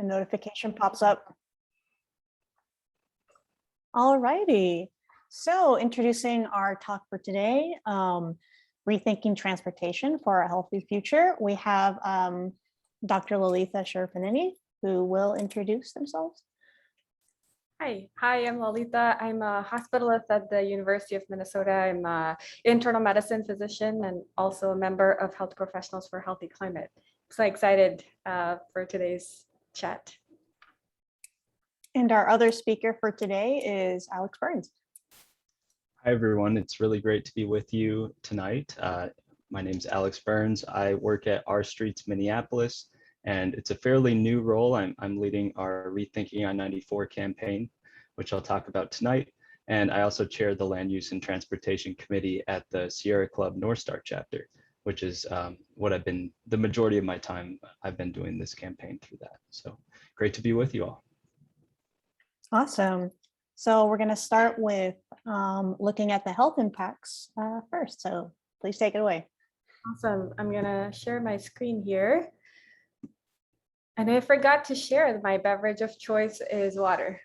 A notification pops up. All righty. So introducing our talk for today, Rethinking Transportation for a Healthy Future. We have Dr. Lolita Sherpinini, who will introduce themselves. Hi, I'm Lolita. I'm a hospitalist at the University of Minnesota. I'm an internal medicine physician and also a member of Health Professionals for a Healthy Climate. So excited for today's chat. And our other speaker for today is Alex Burns. Hi, everyone. It's really great to be with you tonight. My name is Alex Burns. I work at R Streets, Minneapolis, and it's a fairly new role. I'm leading our Rethinking I-94 campaign, which I'll talk about tonight. And I also chair the Land Use and Transportation Committee at the Sierra Club North Star chapter, which is what I've been, the majority of my time, I've been doing this campaign through that. So great to be with you all. Awesome. So we're going to start with looking at the health impacts first. So please take it away. Awesome. I'm going to share my screen here. And I forgot to share my beverage of choice is water.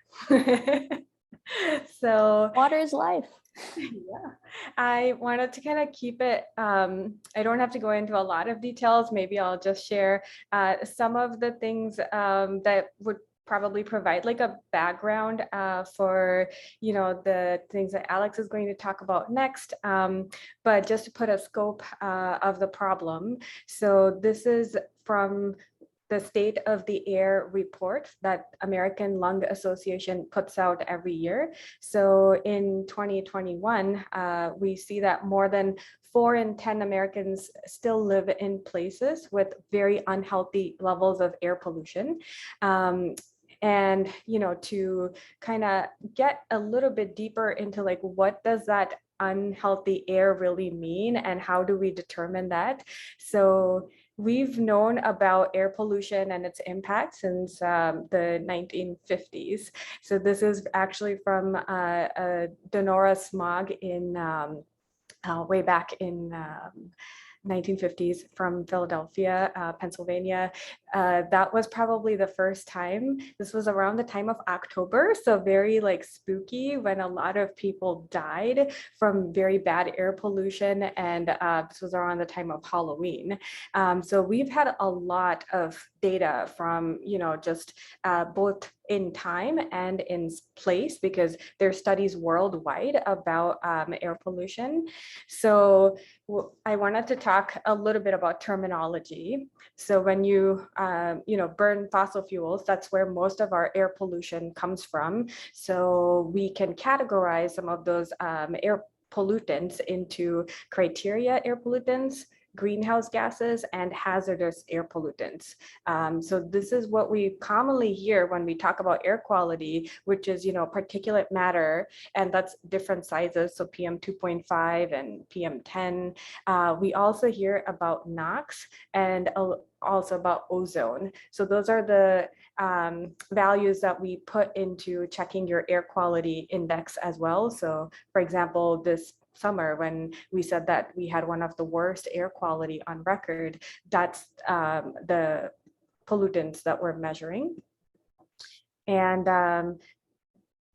So water is life. Yeah, I wanted to kind of keep it, I don't have to go into a lot of details. Maybe I'll just share some of the things that would probably provide like a background for, the things that Alex is going to talk about next, but just to put a scope of the problem. So this is from the State of the Air report that American Lung Association puts out every year. So in 2021, we see that more than 4 in 10 Americans still live in places with very unhealthy levels of air pollution. And, to kind of get a little bit deeper into like, what does that unhealthy air really mean and how do we determine that? So we've known about air pollution and its impact since the 1950s. So this is actually from Donora smog in way back in 1950s from Philadelphia, Pennsylvania. That was probably the first time. This was around the time of October, so very like spooky when a lot of people died from very bad air pollution, and this was around the time of Halloween. So we've had a lot of data from, just both in time and in place, because there are studies worldwide about air pollution. So I wanted to talk a little bit about terminology. So when you, burn fossil fuels, that's where most of our air pollution comes from. So we can categorize some of those air pollutants into criteria air pollutants, greenhouse gases, and hazardous air pollutants. So this is what we commonly hear when we talk about air quality, which is, particulate matter, and that's different sizes, so PM 2.5 and PM 10. We also hear about NOx and also about ozone. So those are the values that we put into checking your air quality index as well. So for example, this summer when we said that we had one of the worst air quality on record, that's the pollutants that we're measuring. And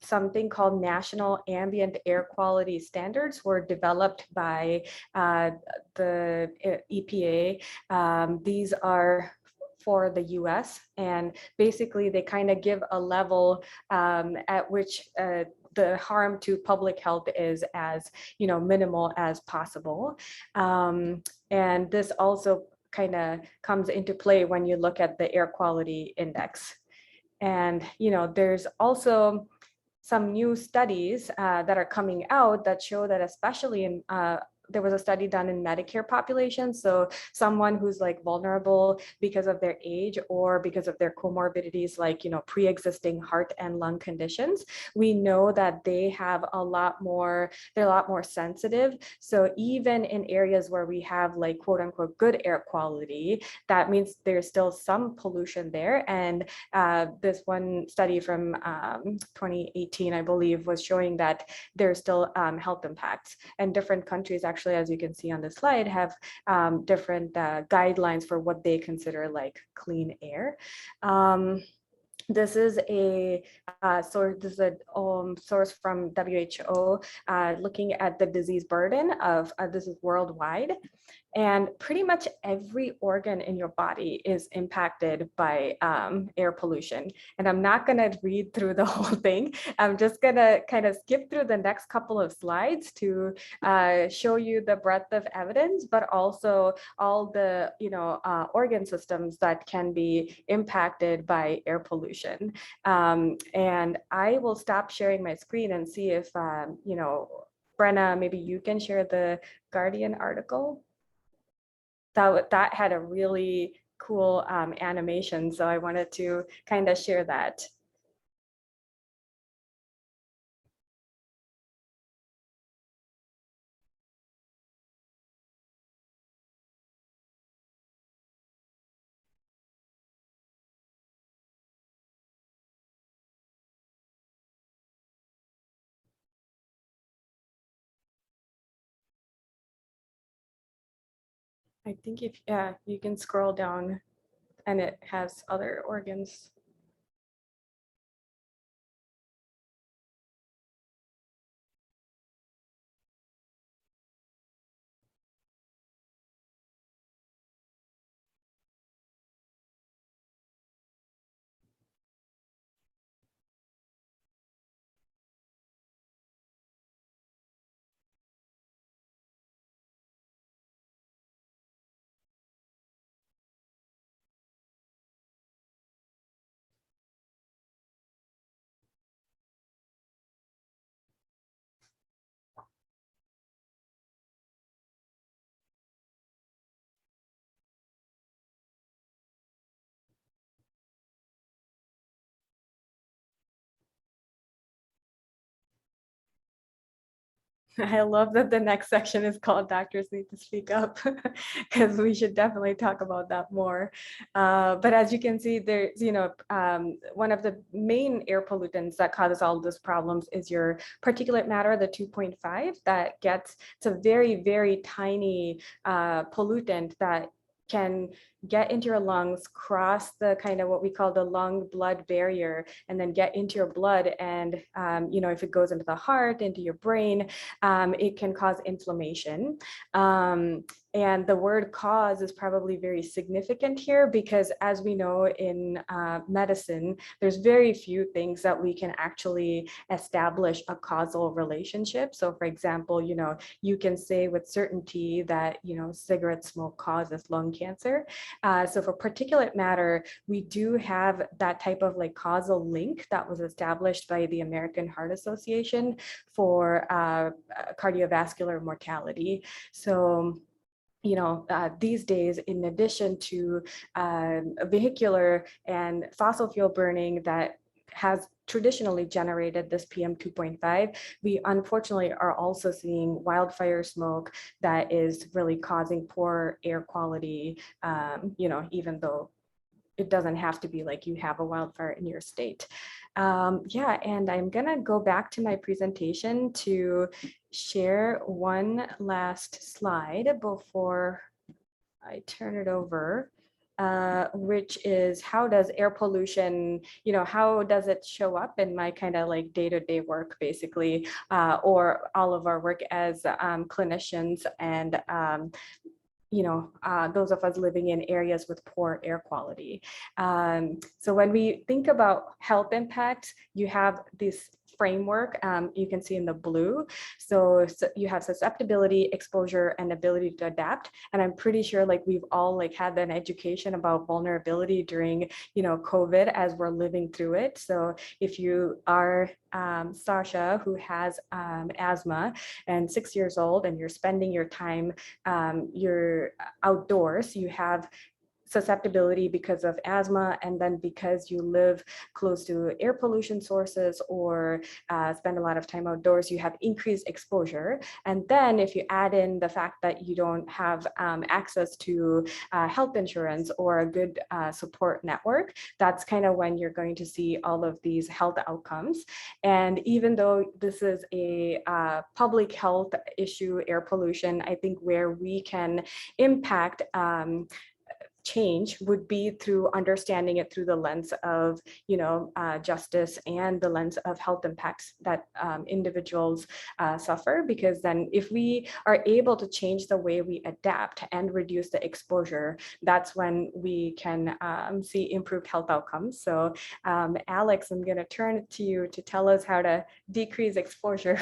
something called National Ambient Air Quality Standards were developed by the EPA. These are for the US, and basically they kind of give a level at which the harm to public health is as minimal as possible. And this also kind of comes into play when you look at the air quality index. And there's also some new studies that are coming out that show that especially in there was a study done in Medicare populations. So someone who's like vulnerable because of their age or because of their comorbidities, like, pre-existing heart and lung conditions. We know that they have they're a lot more sensitive. So even in areas where we have like quote unquote good air quality, that means there's still some pollution there. And this one study from 2018, I believe, was showing that there's still health impacts, and different countries actually, as you can see on the slide, have different guidelines for what they consider like clean air. This is a source. This is a source from WHO looking at the disease burden of this is worldwide. And pretty much every organ in your body is impacted by air pollution. And I'm not going to read through the whole thing. I'm just going to kind of skip through the next couple of slides to show you the breadth of evidence, but also all the organ systems that can be impacted by air pollution. And I will stop sharing my screen and see if, Brenna, maybe you can share the Guardian article. That had a really cool animation, so I wanted to kind of share that. I think if you can scroll down and it has other organs. I love that the next section is called Doctors Need to Speak Up, because we should definitely talk about that more. But as you can see, there's, one of the main air pollutants that causes all of these problems is your particulate matter, the 2.5, that gets, it's a very, very tiny pollutant that can get into your lungs, cross the kind of what we call the lung blood barrier, and then get into your blood. And, if it goes into the heart, into your brain, it can cause inflammation. And the word cause is probably very significant here, because as we know in medicine, there's very few things that we can actually establish a causal relationship. So for example, you can say with certainty that, cigarette smoke causes lung cancer. So for particulate matter, we do have that type of like causal link that was established by the American Heart Association for cardiovascular mortality. So these days, in addition to vehicular and fossil fuel burning that has traditionally generated this PM 2.5, we unfortunately are also seeing wildfire smoke that is really causing poor air quality, even though it doesn't have to be like you have a wildfire in your state. And I'm gonna go back to my presentation to share one last slide before I turn it over, which is how does air pollution, how does it show up in my kind of like day-to-day work, basically, or all of our work as clinicians and those of us living in areas with poor air quality. So when we think about health impacts, you have this framework you can see in the blue. So you have susceptibility, exposure, and ability to adapt. And I'm pretty sure like we've all like had an education about vulnerability during, COVID as we're living through it. So if you are Sasha, who has asthma and 6 years old, and you're spending your time, you're outdoors, you have susceptibility because of asthma, and then because you live close to air pollution sources or spend a lot of time outdoors, you have increased exposure. And then if you add in the fact that you don't have access to health insurance or a good support network, that's kind of when you're going to see all of these health outcomes. And even though this is a public health issue, air pollution, I think where we can impact change would be through understanding it through the lens of, justice and the lens of health impacts that individuals suffer. Because then if we are able to change the way we adapt and reduce the exposure, that's when we can see improved health outcomes. So Alex, I'm going to turn it to you to tell us how to decrease exposure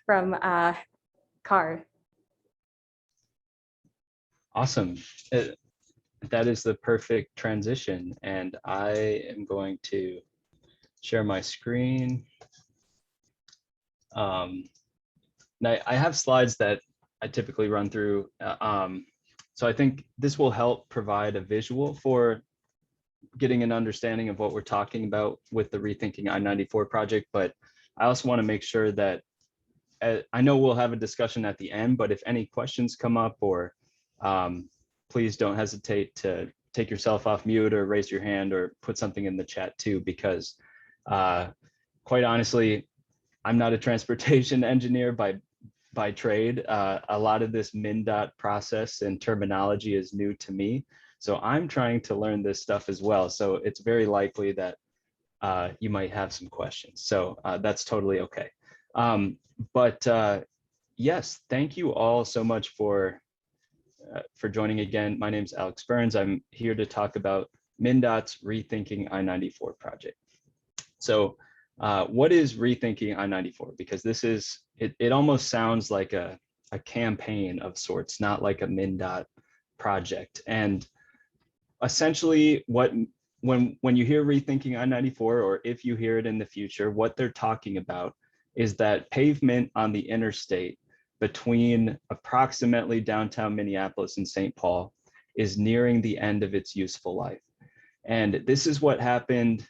from car. Awesome. That is the perfect transition. And I am going to share my screen. Now I have slides that I typically run through. So I think this will help provide a visual for getting an understanding of what we're talking about with the Rethinking I-94 project. But I also want to make sure that I know we'll have a discussion at the end, but if any questions come up, or please don't hesitate to take yourself off mute or raise your hand or put something in the chat too, because quite honestly, I'm not a transportation engineer by trade. A lot of this Mndot process and terminology is new to me. So I'm trying to learn this stuff as well. So it's very likely that you might have some questions. So that's totally okay. But yes, thank you all so much for joining again. My name is Alex Burns. I'm here to talk about Mndot's Rethinking I-94 project. So what is Rethinking I-94? Because this is, it almost sounds like a campaign of sorts, not like a Mndot project. And essentially when you hear Rethinking I-94, or if you hear it in the future, what they're talking about is that pavement on the interstate between approximately downtown Minneapolis and St. Paul is nearing the end of its useful life. And this is what happened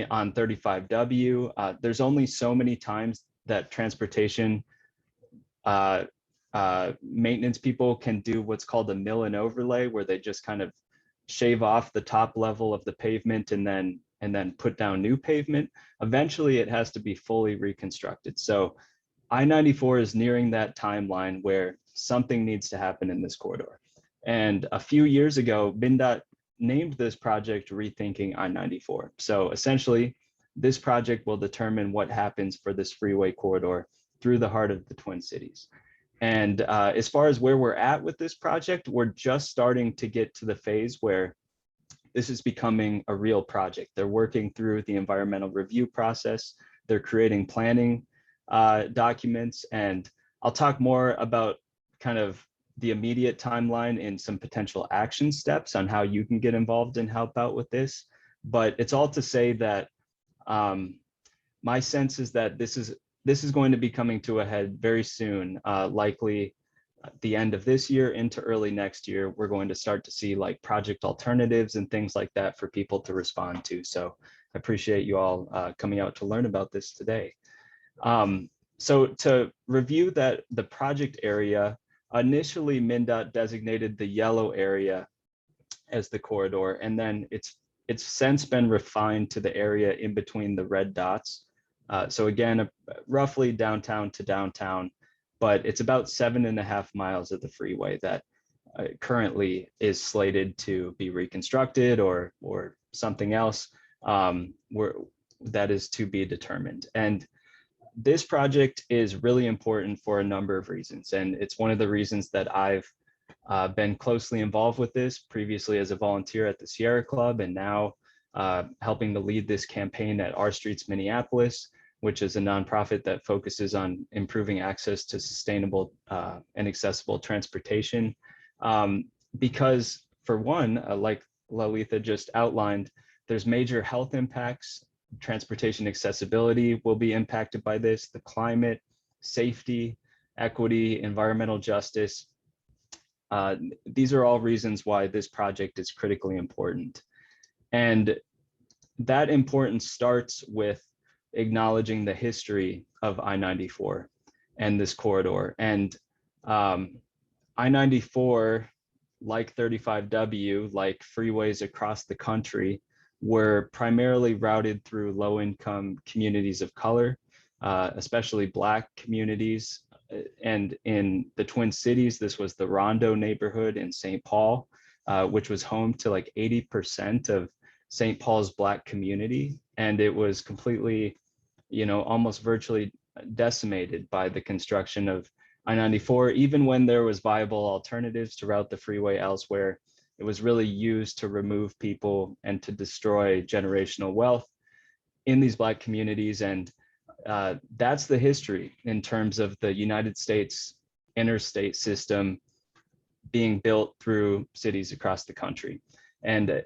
on 35W. There's only so many times that transportation maintenance people can do what's called a mill and overlay, where they just kind of shave off the top level of the pavement and then put down new pavement. Eventually it has to be fully reconstructed. So I-94 is nearing that timeline where something needs to happen in this corridor. And a few years ago, Mndot named this project Rethinking I-94. So essentially, this project will determine what happens for this freeway corridor through the heart of the Twin Cities. And as far as where we're at with this project, we're just starting to get to the phase where this is becoming a real project. They're working through the environmental review process. They're creating planning documents. And I'll talk more about kind of the immediate timeline and some potential action steps on how you can get involved and help out with this. But it's all to say that my sense is that this is going to be coming to a head very soon, likely at the end of this year into early next year. We're going to start to see like project alternatives and things like that for people to respond to. So I appreciate you all coming out to learn about this today. So to review that, the project area, initially Mndot designated the yellow area as the corridor, and then it's since been refined to the area in between the red dots. So again, roughly downtown to downtown, but it's about 7.5 miles of the freeway that currently is slated to be reconstructed or something else that is to be determined. And this project is really important for a number of reasons. And it's one of the reasons that I've been closely involved with this, previously as a volunteer at the Sierra Club, and now helping to lead this campaign at Our Streets Minneapolis, which is a nonprofit that focuses on improving access to sustainable and accessible transportation. Because for one, like Lolita just outlined, there's major health impacts. Transportation accessibility will be impacted by this, the climate, safety, equity, environmental justice. These are all reasons why this project is critically important. And that importance starts with acknowledging the history of I-94 and this corridor. And I-94, like 35W, like freeways across the country, were primarily routed through low-income communities of color, especially Black communities. And in the Twin Cities, this was the Rondo neighborhood in St. Paul. which was home to like 80% of St. Paul's Black community. And it was completely, almost virtually decimated by the construction of I-94. Even when there was viable alternatives to route the freeway elsewhere, it was really used to remove people and to destroy generational wealth in these Black communities. And that's the history in terms of the United States interstate system being built through cities across the country. And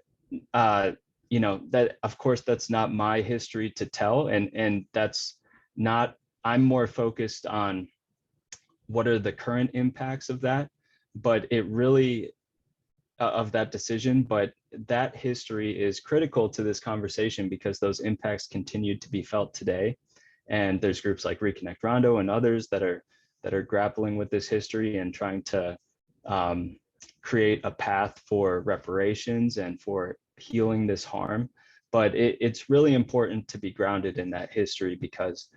that, of course, that's not my history to tell, and that's not, I'm more focused on what are the current impacts of that, but it really of that decision. But that history is critical to this conversation because those impacts continue to be felt today. And there's groups like Reconnect Rondo and others that are grappling with this history and trying to create a path for reparations and for healing this harm. But it's really important to be grounded in that history because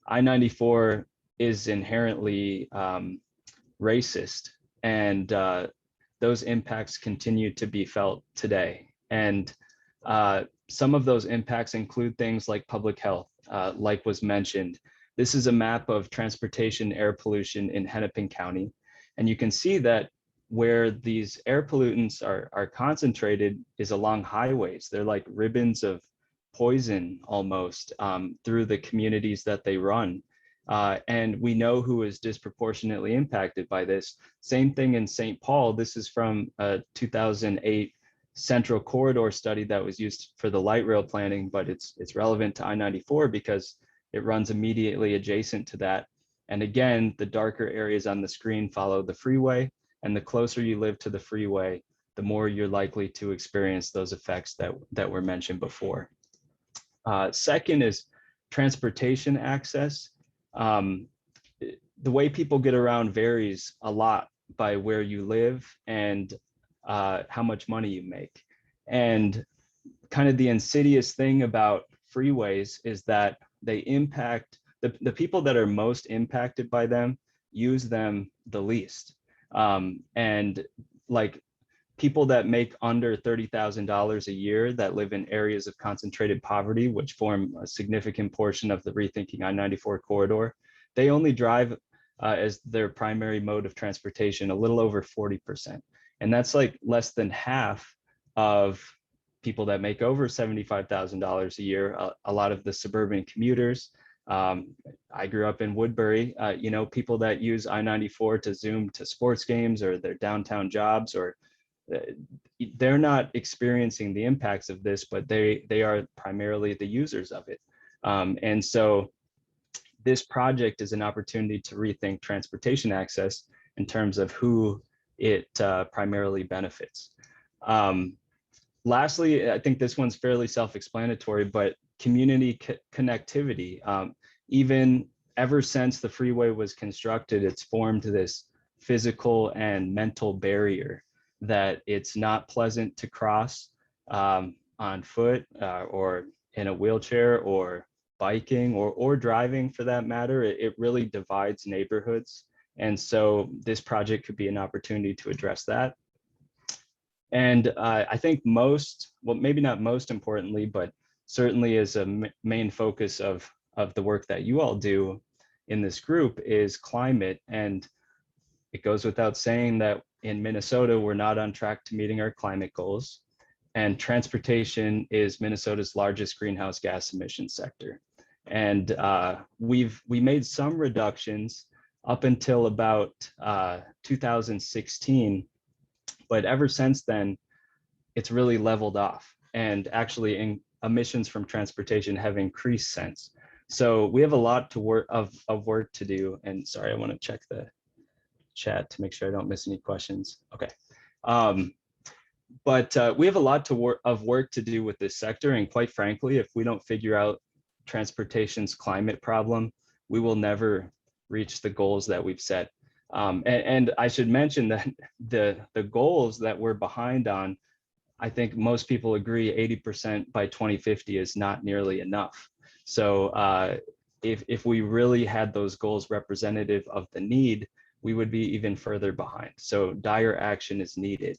I-94 is inherently racist, and those impacts continue to be felt today. And some of those impacts include things like public health, like was mentioned. This is a map of transportation air pollution in Hennepin County. And you can see that where these air pollutants are concentrated is along highways. They're like ribbons of poison almost through the communities that they run. And we know who is disproportionately impacted by this. Same thing in St. Paul. This is from a 2008 Central Corridor study that was used for the light rail planning, but it's relevant to I-94 because it runs immediately adjacent to that. And again, the darker areas on the screen follow the freeway, and the closer you live to the freeway, the more you're likely to experience those effects that were mentioned before. Second is transportation access. The way people get around varies a lot by where you live and how much money you make. And kind of the insidious thing about freeways is that they impact the people that are most impacted by them, use them the least. And like people that make under $30,000 a year that live in areas of concentrated poverty, which form a significant portion of the Rethinking I-94 corridor, they only drive as their primary mode of transportation a little over 40%. And that's like less than half of people that make over $75,000 a year. A lot of the suburban commuters. I grew up in Woodbury, people that use I-94 to Zoom to sports games or their downtown jobs, or they're not experiencing the impacts of this, but they are primarily the users of it. And so this project is an opportunity to rethink transportation access in terms of who it primarily benefits. Lastly, I think this one's fairly self-explanatory, but community connectivity. Even ever since the freeway was constructed, it's formed this physical and mental barrier that it's not pleasant to cross on foot or in a wheelchair or biking or driving for that matter. It really divides neighborhoods. And so this project could be an opportunity to address that. And I think maybe not most importantly, but certainly as a main focus of the work that you all do in this group is climate. And it goes without saying that in Minnesota, we're not on track to meeting our climate goals. And transportation is Minnesota's largest greenhouse gas emission sector. And we made some reductions up until about 2016. But ever since then, it's really leveled off. And actually, emissions from transportation have increased since. So we have a lot to work to do. And sorry, I want to check the chat to make sure I don't miss any questions. Okay. But we have a lot of work to do with this sector. And quite frankly, if we don't figure out transportation's climate problem, we will never reach the goals that we've set. And I should mention that the goals that we're behind on, I think most people agree 80% by 2050 is not nearly enough. So if we really had those goals representative of the need, we would be even further behind. So dire action is needed.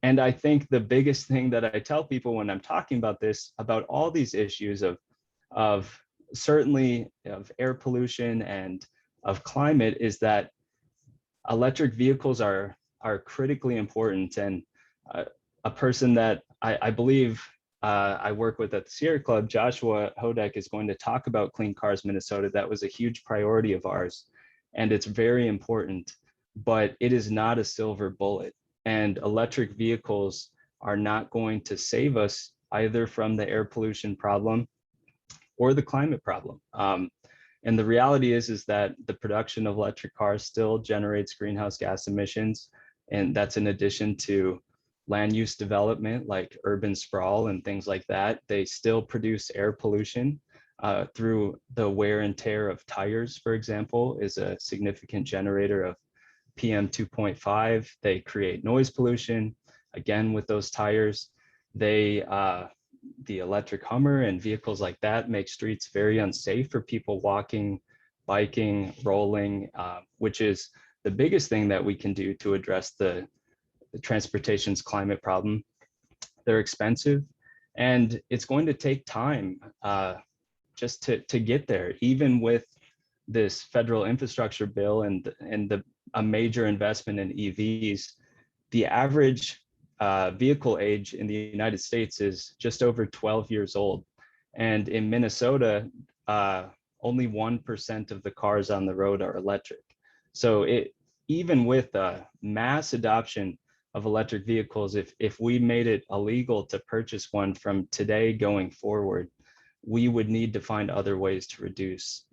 And I think the biggest thing that I tell people when I'm talking about this, about all these issues of certainly of air pollution and of climate, is that electric vehicles are critically important. And a person that I believe I work with at the Sierra Club, Joshua Hodek, is going to talk about Clean Cars Minnesota. That was a huge priority of ours, and it's very important, but it is not a silver bullet. And electric vehicles are not going to save us either from the air pollution problem or the climate problem. And the reality is that the production of electric cars still generates greenhouse gas emissions. And that's in addition to land use development like urban sprawl and things like that. They still produce air pollution through the wear and tear of tires, for example, is a significant generator of PM 2.5. They create noise pollution, again, with those tires. They, the electric Hummer and vehicles like that make streets very unsafe for people walking, biking, rolling, which is the biggest thing that we can do to address the transportation's climate problem. They're expensive, and it's going to take time just to get there, even with this federal infrastructure bill and a major investment in EVs. The average vehicle age in the United States is just over 12 years old. And in Minnesota, only 1% of the cars on the road are electric. So even with mass adoption of electric vehicles, if we made it illegal to purchase one from today going forward, we would need to find other ways to reduce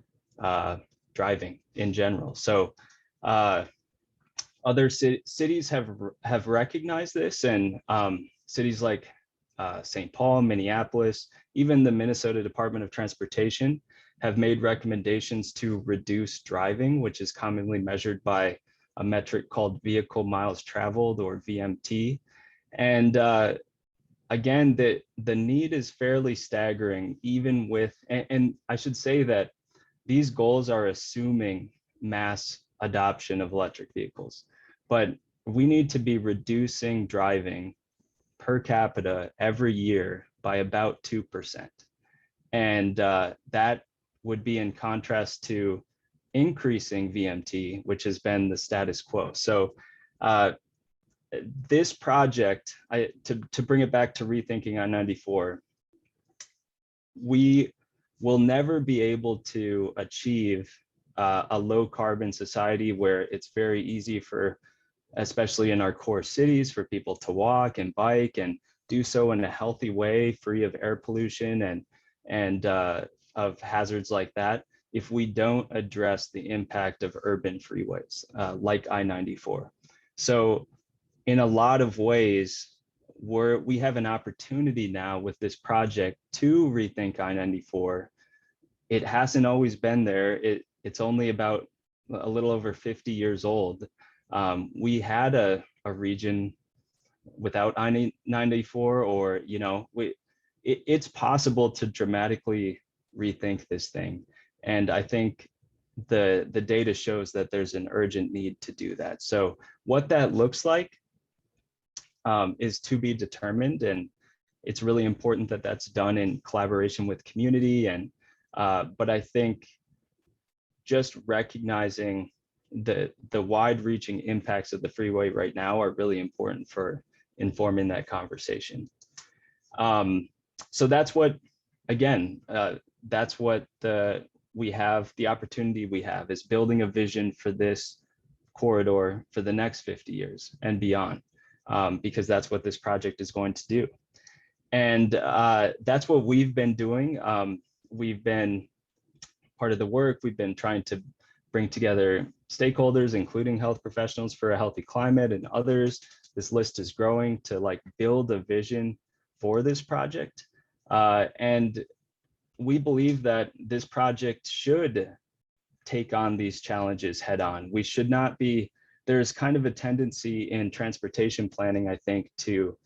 driving in general. So other cities have recognized this, and cities like St. Paul, Minneapolis, even the Minnesota Department of Transportation have made recommendations to reduce driving, which is commonly measured by a metric called vehicle miles traveled, or VMT. And again, the need is fairly staggering, even with, and I should say that these goals are assuming mass adoption of electric vehicles, but we need to be reducing driving per capita every year by about 2%. And that would be in contrast to increasing VMT, which has been the status quo. So this project, to bring it back to Rethinking I-94, we will never be able to achieve a low carbon society where it's very easy for, especially in our core cities, for people to walk and bike and do so in a healthy way, free of air pollution and of hazards like that, if we don't address the impact of urban freeways like I-94. So in a lot of ways, we have an opportunity now with this project to rethink I-94. It hasn't always been there. It's only about a little over 50 years old. We had a region without I-94, or, you know, it's possible to dramatically rethink this thing. And I think the data shows that there's an urgent need to do that. So what that looks like is to be determined. And it's really important that that's done in collaboration with community. And but I think just recognizing the wide-reaching impacts of the freeway right now are really important for informing that conversation. So that's what, again, that's what we have, the opportunity we have is building a vision for this corridor for the next 50 years and beyond, because that's what this project is going to do. And that's what we've been doing. We've been part of the work. We've been trying to bring together stakeholders, including health professionals for a healthy climate and others. This list is growing to build a vision for this project. And we believe that this project should take on these challenges head on. We should not be, there's kind of a tendency in transportation planning, I think, to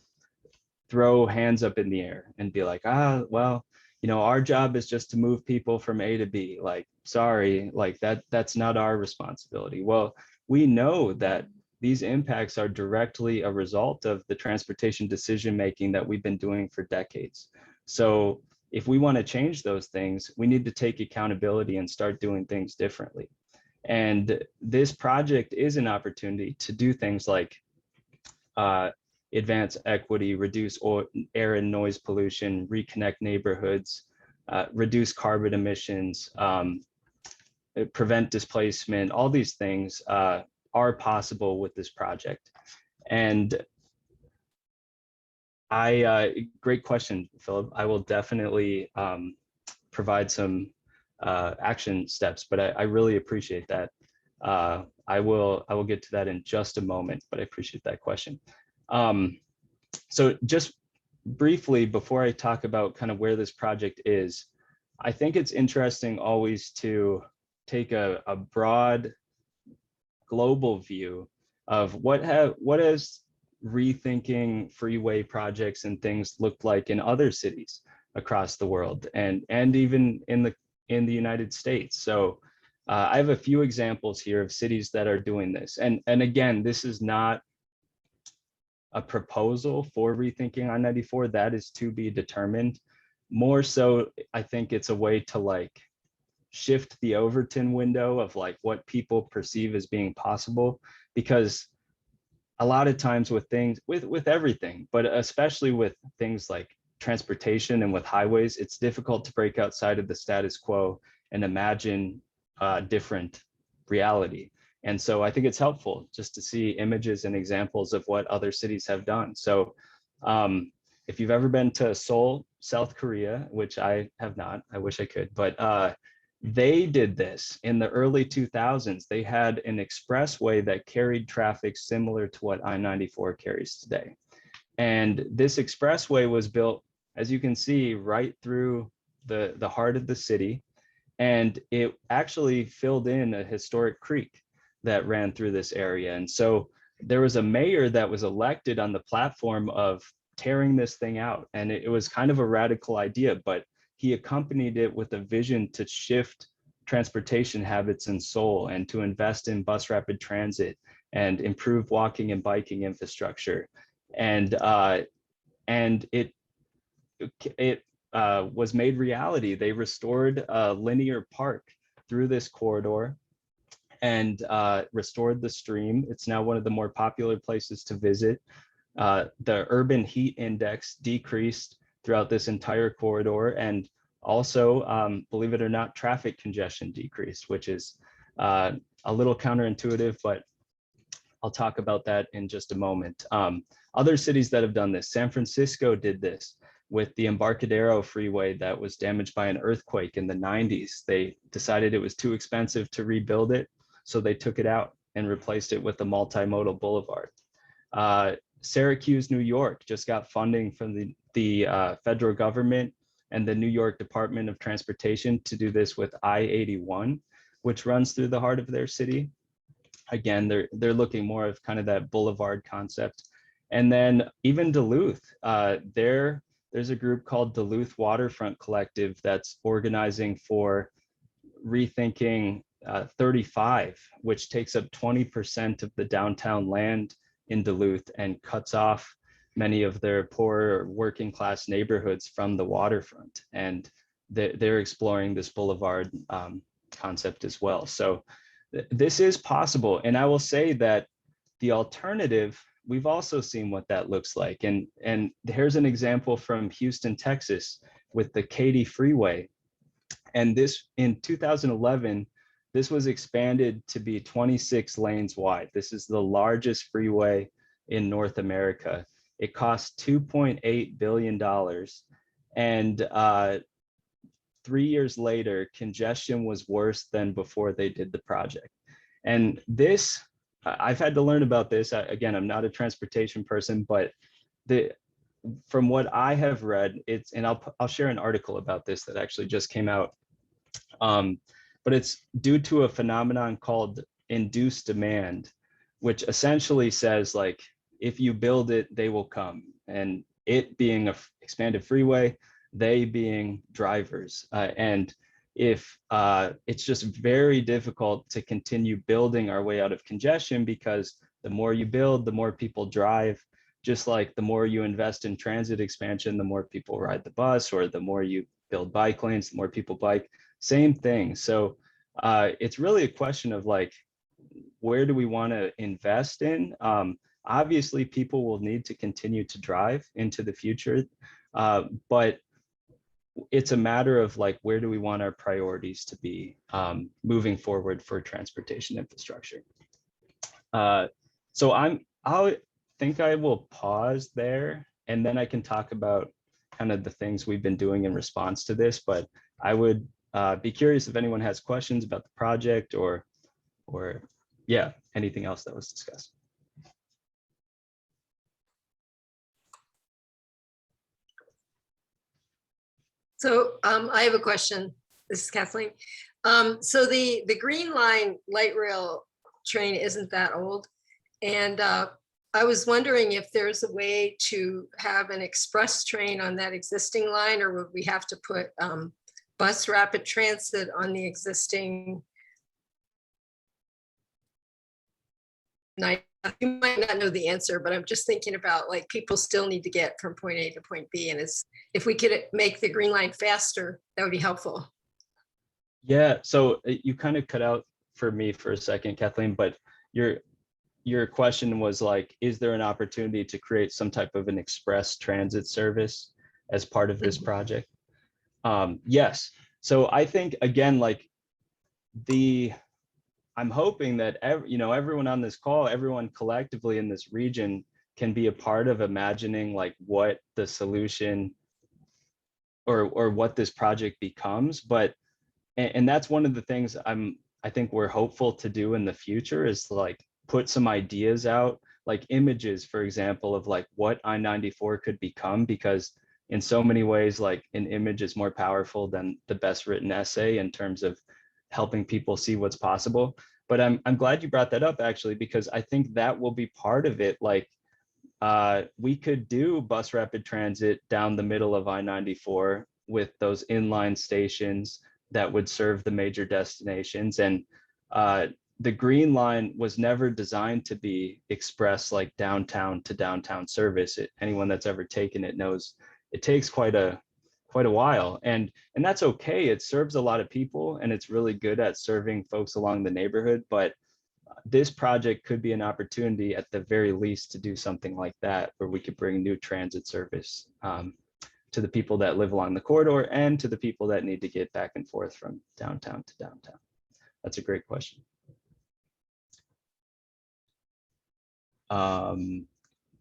throw hands up in the air and be like, well, you know, our job is just to move people from A to B. Like, sorry, like that's not our responsibility. Well, we know that these impacts are directly a result of the transportation decision-making that we've been doing for decades. So if we want to change those things, we need to take accountability and start doing things differently. And this project is an opportunity to do things like advance equity, reduce air and noise pollution, reconnect neighborhoods, reduce carbon emissions, prevent displacement. All these things are possible with this project. And great question, Philip. I will definitely provide some action steps, but I really appreciate that. I will get to that in just a moment, but I appreciate that question. So just briefly, before I talk about kind of where this project is, I think it's interesting always to take a broad global view of what has rethinking freeway projects and things looked like in other cities across the world and even in the United States. So I have a few examples here of cities that are doing this. And again, this is not a proposal for Rethinking I-94. That is to be determined. More so, I think it's a way to like shift the Overton window of like what people perceive as being possible, because a lot of times with things, with everything, but especially with things like transportation and with highways, it's difficult to break outside of the status quo and imagine a different reality. And so I think it's helpful just to see images and examples of what other cities have done. So if you've ever been to Seoul, South Korea, which I have not, I wish I could, but they did this in the early 2000s. They had an expressway that carried traffic similar to what I-94 carries today. And this expressway was built, as you can see, right through the heart of the city. And it actually filled in a historic creek that ran through this area. And so there was a mayor that was elected on the platform of tearing this thing out. And it was kind of a radical idea, but he accompanied it with a vision to shift transportation habits in Seoul and to invest in bus rapid transit and improve walking and biking infrastructure. And it was made reality. They restored a linear park through this corridor and restored the stream. It's now one of the more popular places to visit. The urban heat index decreased throughout this entire corridor, and also, believe it or not, traffic congestion decreased, which is a little counterintuitive, but I'll talk about that in just a moment. Other cities that have done this, San Francisco did this with the Embarcadero freeway that was damaged by an earthquake in the 90s. They decided it was too expensive to rebuild it, so they took it out and replaced it with a multimodal boulevard. Syracuse, New York just got funding from the federal government and the New York Department of Transportation to do this with I-81, which runs through the heart of their city. Again, they're looking more of kind of that boulevard concept. And then even Duluth, there's a group called Duluth Waterfront Collective that's organizing for Rethinking 35, which takes up 20% of the downtown land in Duluth and cuts off many of their poor working class neighborhoods from the waterfront. And they're exploring this boulevard concept as well. So this is possible. And I will say that the alternative, we've also seen what that looks like. And here's an example from Houston, Texas, with the Katy Freeway. And this, in 2011, this was expanded to be 26 lanes wide. This is the largest freeway in North America. It cost $2.8 billion. And 3 years later, congestion was worse than before they did the project. And this, I've had to learn about this. Again, I'm not a transportation person, but from what I have read, and I'll share an article about this that actually just came out. But it's due to a phenomenon called induced demand, which essentially says, like, if you build it, they will come. And it being an expanded freeway, they being drivers. And if it's just very difficult to continue building our way out of congestion because the more you build, the more people drive. Just like the more you invest in transit expansion, the more people ride the bus, or the more you build bike lanes, the more people bike. Same thing. So it's really a question of like, where do we want to invest in? Obviously, people will need to continue to drive into the future, but it's a matter of like, where do we want our priorities to be moving forward for transportation infrastructure? So I think I will pause there, and then I can talk about kind of the things we've been doing in response to this. But I would be curious if anyone has questions about the project or yeah, anything else that was discussed. So I have a question. This is Kathleen. So the Green Line light rail train isn't that old. And I was wondering if there's a way to have an express train on that existing line, or would we have to put bus rapid transit on the existing? You might not know the answer, but I'm just thinking about like people still need to get from point A to point B. And if we could make the Green Line faster, that would be helpful. Yeah, so you kind of cut out for me for a second, Kathleen, but your question was like, is there an opportunity to create some type of an express transit service as part of this project? Yes. So I think, again, like I'm hoping that everyone on this call, everyone collectively in this region can be a part of imagining like what the solution or what this project becomes. But and that's one of the things I think we're hopeful to do in the future, is like put some ideas out, like images, for example, of like what I-94 could become, because in so many ways, like an image is more powerful than the best written essay in terms of helping people see what's possible. But I'm glad you brought that up, actually, because I think that will be part of it. Like we could do bus rapid transit down the middle of I-94 with those inline stations that would serve the major destinations. And the Green Line was never designed to be express like downtown to downtown service. Anyone that's ever taken it knows it takes quite a while, and that's okay. It serves a lot of people, and it's really good at serving folks along the neighborhood. But this project could be an opportunity, at the very least, to do something like that, where we could bring new transit service to the people that live along the corridor and to the people that need to get back and forth from downtown to downtown. That's a great question.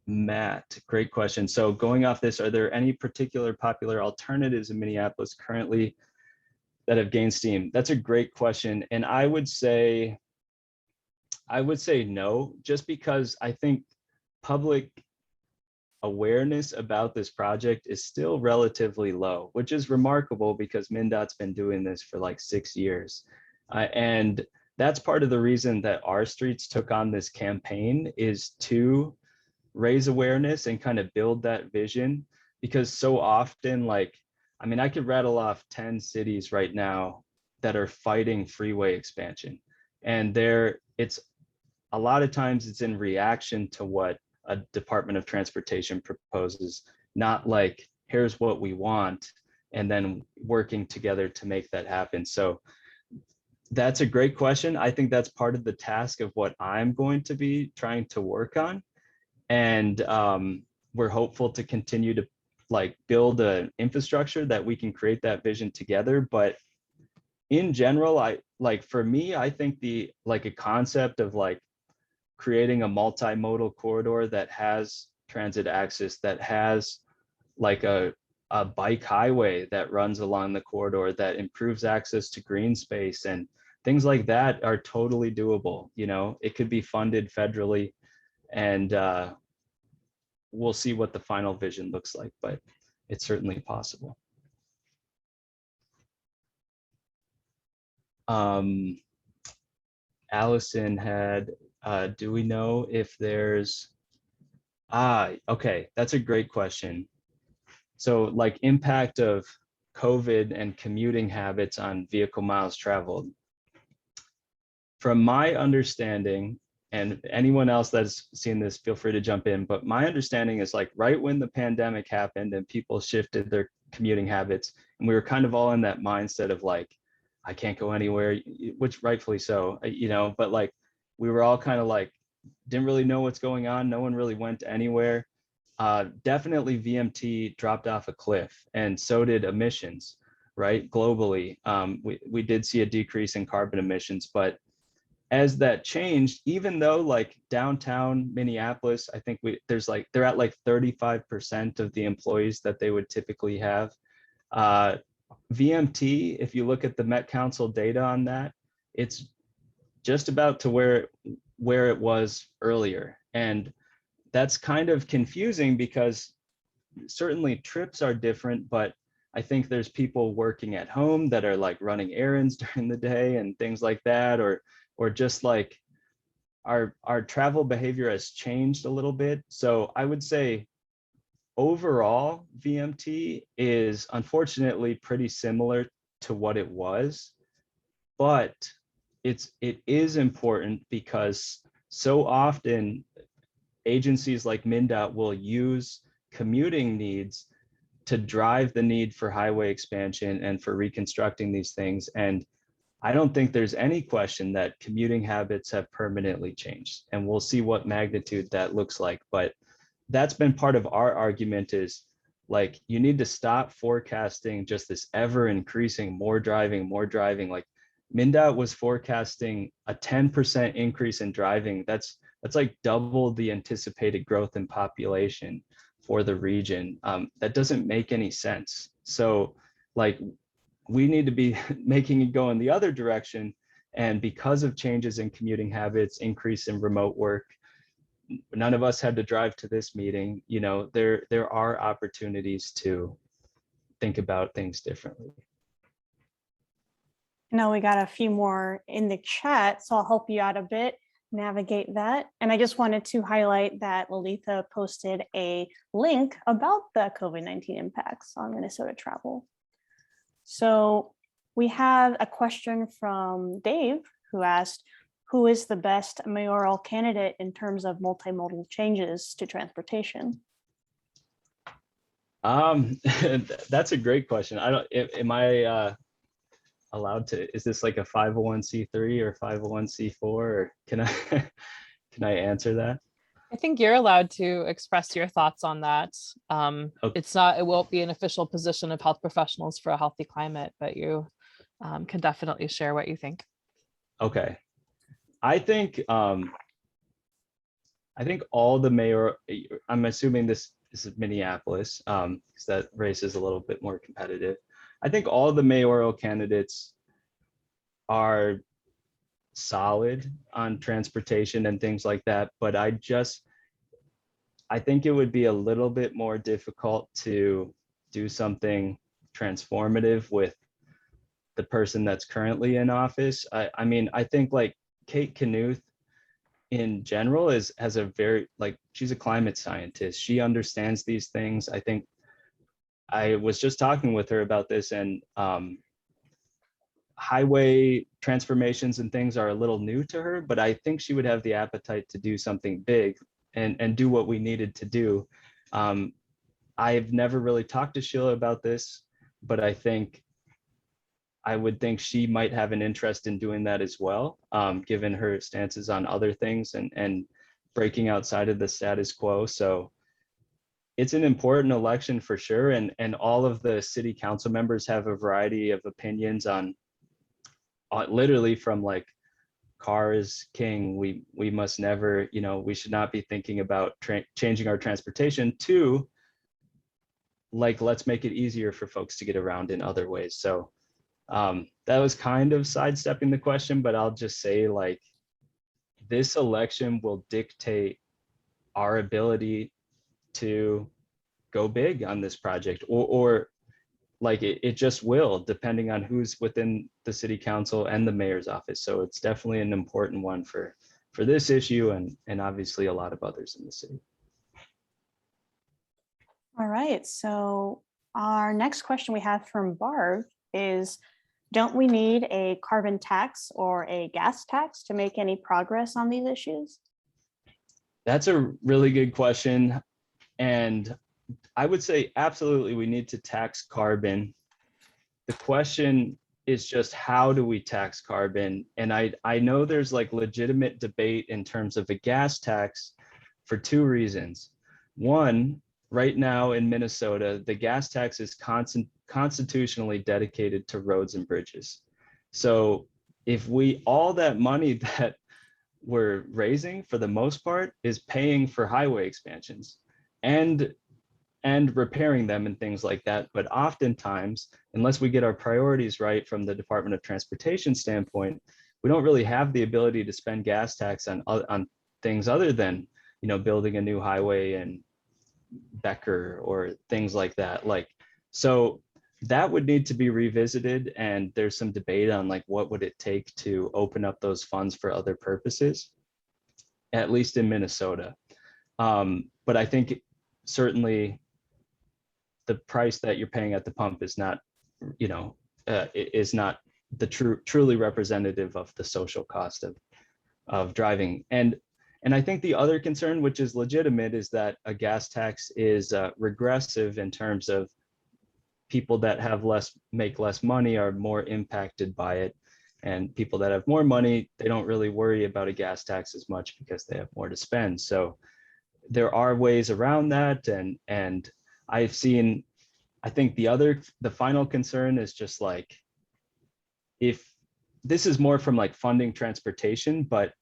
Matt, great question. So going off this, are there any particular popular alternatives in Minneapolis currently that have gained steam? That's a great question. And I would say no, just because I think public awareness about this project is still relatively low, which is remarkable because Mndot's been doing this for like 6 years. And that's part of the reason that our streets took on this campaign, is to raise awareness and kind of build that vision. Because so often, like, I mean, I could rattle off 10 cities right now that are fighting freeway expansion. And it's a lot of times it's in reaction to what a Department of Transportation proposes, not like, here's what we want, and then working together to make that happen. So that's a great question. I think that's part of the task of what I'm going to be trying to work on. And we're hopeful to continue to like build an infrastructure that we can create that vision together. But in general, for me, I think a concept of like creating a multimodal corridor that has transit access, that has like a bike highway that runs along the corridor, that improves access to green space and things like that, are totally doable. It could be funded federally, and we'll see what the final vision looks like, but it's certainly possible. Allison had, do we know if there's, okay, that's a great question. So like impact of COVID and commuting habits on vehicle miles traveled. From my understanding, and anyone else that's seen this, feel free to jump in. But my understanding is like right when the pandemic happened and people shifted their commuting habits, and we were kind of all in that mindset of like, I can't go anywhere, which rightfully so, you know, but like we were all kind of like, didn't really know what's going on. No one really went anywhere. Definitely VMT dropped off a cliff, and so did emissions, right? Globally, we did see a decrease in carbon emissions, but as that changed, even though like downtown Minneapolis, I think they're at like 35% of the employees that they would typically have. VMT, if you look at the Met Council data on that, it's just about to where it was earlier. And that's kind of confusing because certainly trips are different, but I think there's people working at home that are like running errands during the day and things like that, or just like our travel behavior has changed a little bit. So I would say overall VMT is unfortunately pretty similar to what it was, but it is important because so often agencies like Mndot will use commuting needs to drive the need for highway expansion and for reconstructing these things. And I don't think there's any question that commuting habits have permanently changed, and we'll see what magnitude that looks like. But that's been part of our argument, is like, you need to stop forecasting just this ever increasing, more driving. Like Mndot was forecasting a 10% increase in driving. That's like double the anticipated growth in population for the region. That doesn't make any sense. So like, we need to be making it go in the other direction. And because of changes in commuting habits, increase in remote work, none of us had to drive to this meeting. You know, there are opportunities to think about things differently. Now we got a few more in the chat, so I'll help you out a bit, navigate that. And I just wanted to highlight that Lolita posted a link about the COVID-19 impacts on Minnesota travel. So we have a question from Dave, who asked, who is the best mayoral candidate in terms of multimodal changes to transportation? That's a great question. Am I allowed to, is this like a 501c3 or 501c4, or can I answer that? I think you're allowed to express your thoughts on that. Okay. It won't be an official position of health professionals for a healthy climate, but you can definitely share what you think. Okay. I think all the mayor, I'm assuming this is Minneapolis, because that race is a little bit more competitive. I think all the mayoral candidates are solid on transportation and things like that, but I think it would be a little bit more difficult to do something transformative with the person that's currently in office. I mean, I think like Kate Knuth in general has a very, like, she's a climate scientist. She understands these things. I think I was just talking with her about this, and highway transformations and things are a little new to her, but I think she would have the appetite to do something big and do what we needed to do. I've never really talked to Sheila about this, but I would think she might have an interest in doing that as well, given her stances on other things and breaking outside of the status quo. So it's an important election for sure. And all of the city council members have a variety of opinions on literally from like, car is king, we must never, you know, we should not be thinking about changing our transportation, to like, let's make it easier for folks to get around in other ways. So that was kind of sidestepping the question, but I'll just say, like, this election will dictate our ability to go big on this project, or like it just will, depending on who's within the city council and the mayor's office. So it's definitely an important one for this issue, and obviously a lot of others in the city. All right, so our next question we have from Barb is, don't we need a carbon tax or a gas tax to make any progress on these issues? That's a really good question. And I would say absolutely we need to tax carbon. The question is just how do we tax carbon? And I know there's like legitimate debate in terms of a gas tax for two reasons. One, right now in Minnesota, the gas tax is constitutionally dedicated to roads and bridges. So if all that money that we're raising for the most part is paying for highway expansions and repairing them and things like that. But oftentimes, unless we get our priorities right from the Department of Transportation standpoint, we don't really have the ability to spend gas tax on things other than, you know, building a new highway in Becker or things like that. Like, so that would need to be revisited. And there's some debate on like, what would it take to open up those funds for other purposes, at least in Minnesota. But I think certainly the price that you're paying at the pump is not, you know, is not the truly representative of the social cost of driving. And I think the other concern, which is legitimate, is that a gas tax is regressive in terms of people that have make less money are more impacted by it. And people that have more money, they don't really worry about a gas tax as much because they have more to spend. So there are ways around that. And I've seen, I think the final concern is just like, if this is more from like funding transportation, but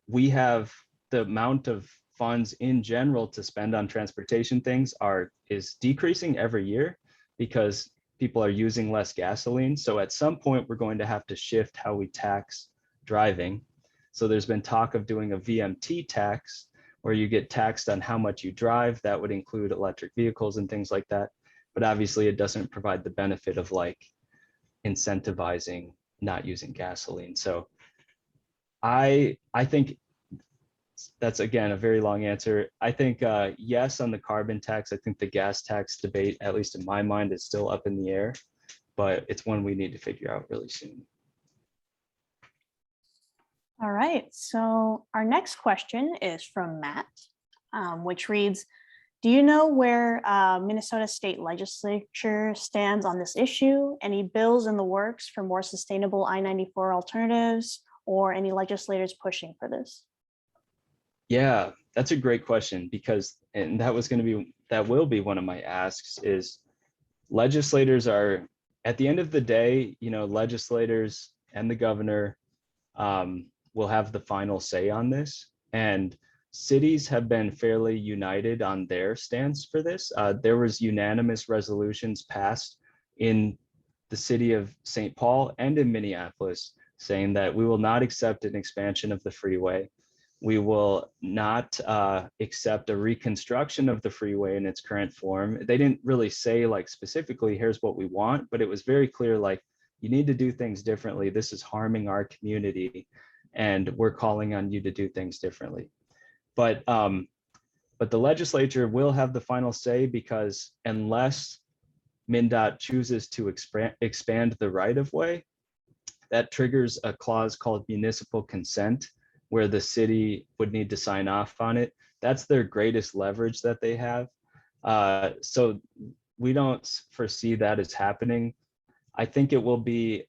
we have the amount of funds in general to spend on transportation things is decreasing every year because people are using less gasoline. So at some point we're going to have to shift how we tax driving. So there's been talk of doing a VMT tax where you get taxed on how much you drive. That would include electric vehicles and things like that. But obviously it doesn't provide the benefit of like incentivizing not using gasoline. So I think that's, again, a very long answer. I think yes on the carbon tax. I think the gas tax debate, at least in my mind, is still up in the air, but it's one we need to figure out really soon. All right, so our next question is from Matt, which reads, do you know where Minnesota State Legislature stands on this issue? Any bills in the works for more sustainable I-94 alternatives or any legislators pushing for this? Yeah, that's a great question because, and that will be one of my asks, is legislators are, at the end of the day, you know, legislators and the governor will have the final say on this. And cities have been fairly united on their stance for this. There was unanimous resolutions passed in the city of St. Paul and in Minneapolis saying that we will not accept an expansion of the freeway. We will not accept a reconstruction of the freeway in its current form. They didn't really say like specifically, here's what we want, but it was very clear, like, you need to do things differently. This is harming our community and we're calling on you to do things differently. But the legislature will have the final say because unless Mndot chooses to expand the right of way, that triggers a clause called municipal consent, where the city would need to sign off on it. That's their greatest leverage that they have. So we don't foresee that as happening. I think it will be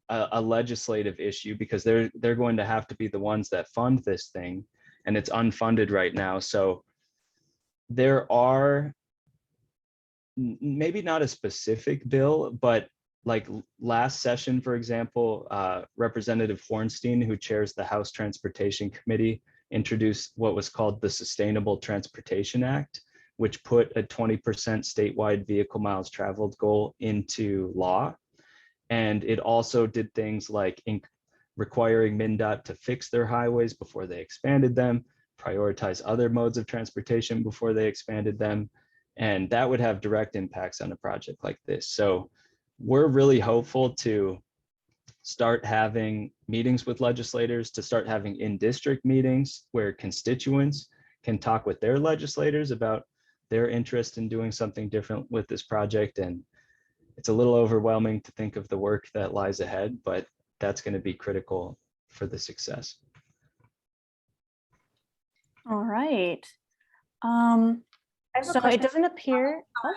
a legislative issue because they're going to have to be the ones that fund this thing, and it's unfunded right now. So there are maybe not a specific bill, but like last session, for example, Representative Hornstein, who chairs the House Transportation Committee, introduced what was called the Sustainable Transportation Act, which put a 20% statewide vehicle miles traveled goal into law. And it also did things like requiring Mndot to fix their highways before they expanded them, prioritize other modes of transportation before they expanded them. And that would have direct impacts on a project like this. So we're really hopeful to start having meetings with legislators, to start having in-district meetings where constituents can talk with their legislators about their interest in doing something different with this project. And it's a little overwhelming to think of the work that lies ahead, but that's going to be critical for the success. All right. I have a So it question. doesn't appear. Oh,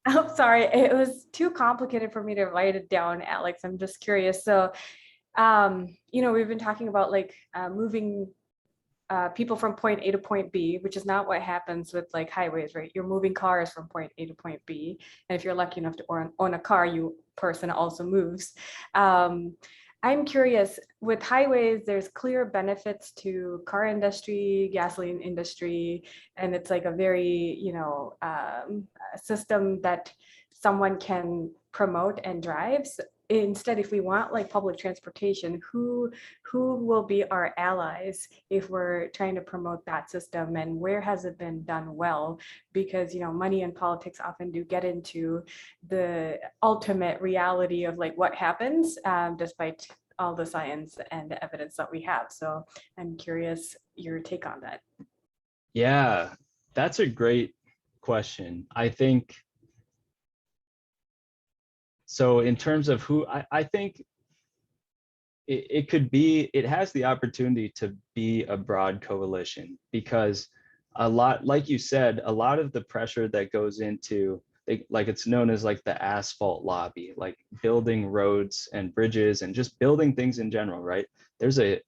I'm sorry, it was too complicated for me to write it down, Alex. I'm just curious. So, we've been talking about like moving people from point A to point B, which is not what happens with like highways, right? You're moving cars from point A to point B. And if you're lucky enough to own a car, person also moves. I'm curious, with highways, there's clear benefits to car industry, gasoline industry, and it's like a very, system that someone can promote and drive. So instead, if we want like public transportation, who will be our allies if we're trying to promote that system, and where has it been done well? Because money and politics often do get into the ultimate reality of like what happens, despite all the science and the evidence that we have. So I'm curious your take on that. Yeah, that's a great question. I think so. In terms of who, I think it has the opportunity to be a broad coalition, because a lot, like you said, a lot of the pressure that goes into, like it's known as like the asphalt lobby, like building roads and bridges and just building things in general, right? There's a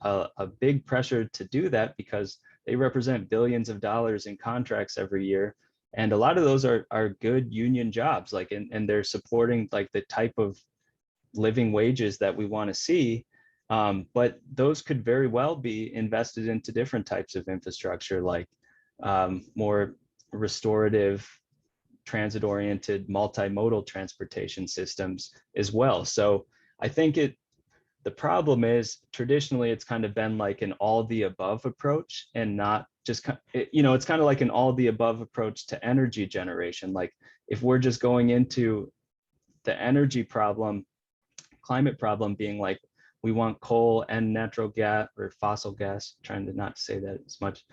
big pressure to do that because they represent billions of dollars in contracts every year. And a lot of those are good union jobs, like, and they're supporting like the type of living wages that we want to see. But those could very well be invested into different types of infrastructure, like more restorative, transit-oriented, multimodal transportation systems as well. So I think the problem is traditionally it's kind of been like an all the above approach, and not just, it's kind of like an all the above approach to energy generation. Like if we're just going into the energy problem, climate problem being like, we want coal and natural gas, or fossil gas, trying to not say that as much,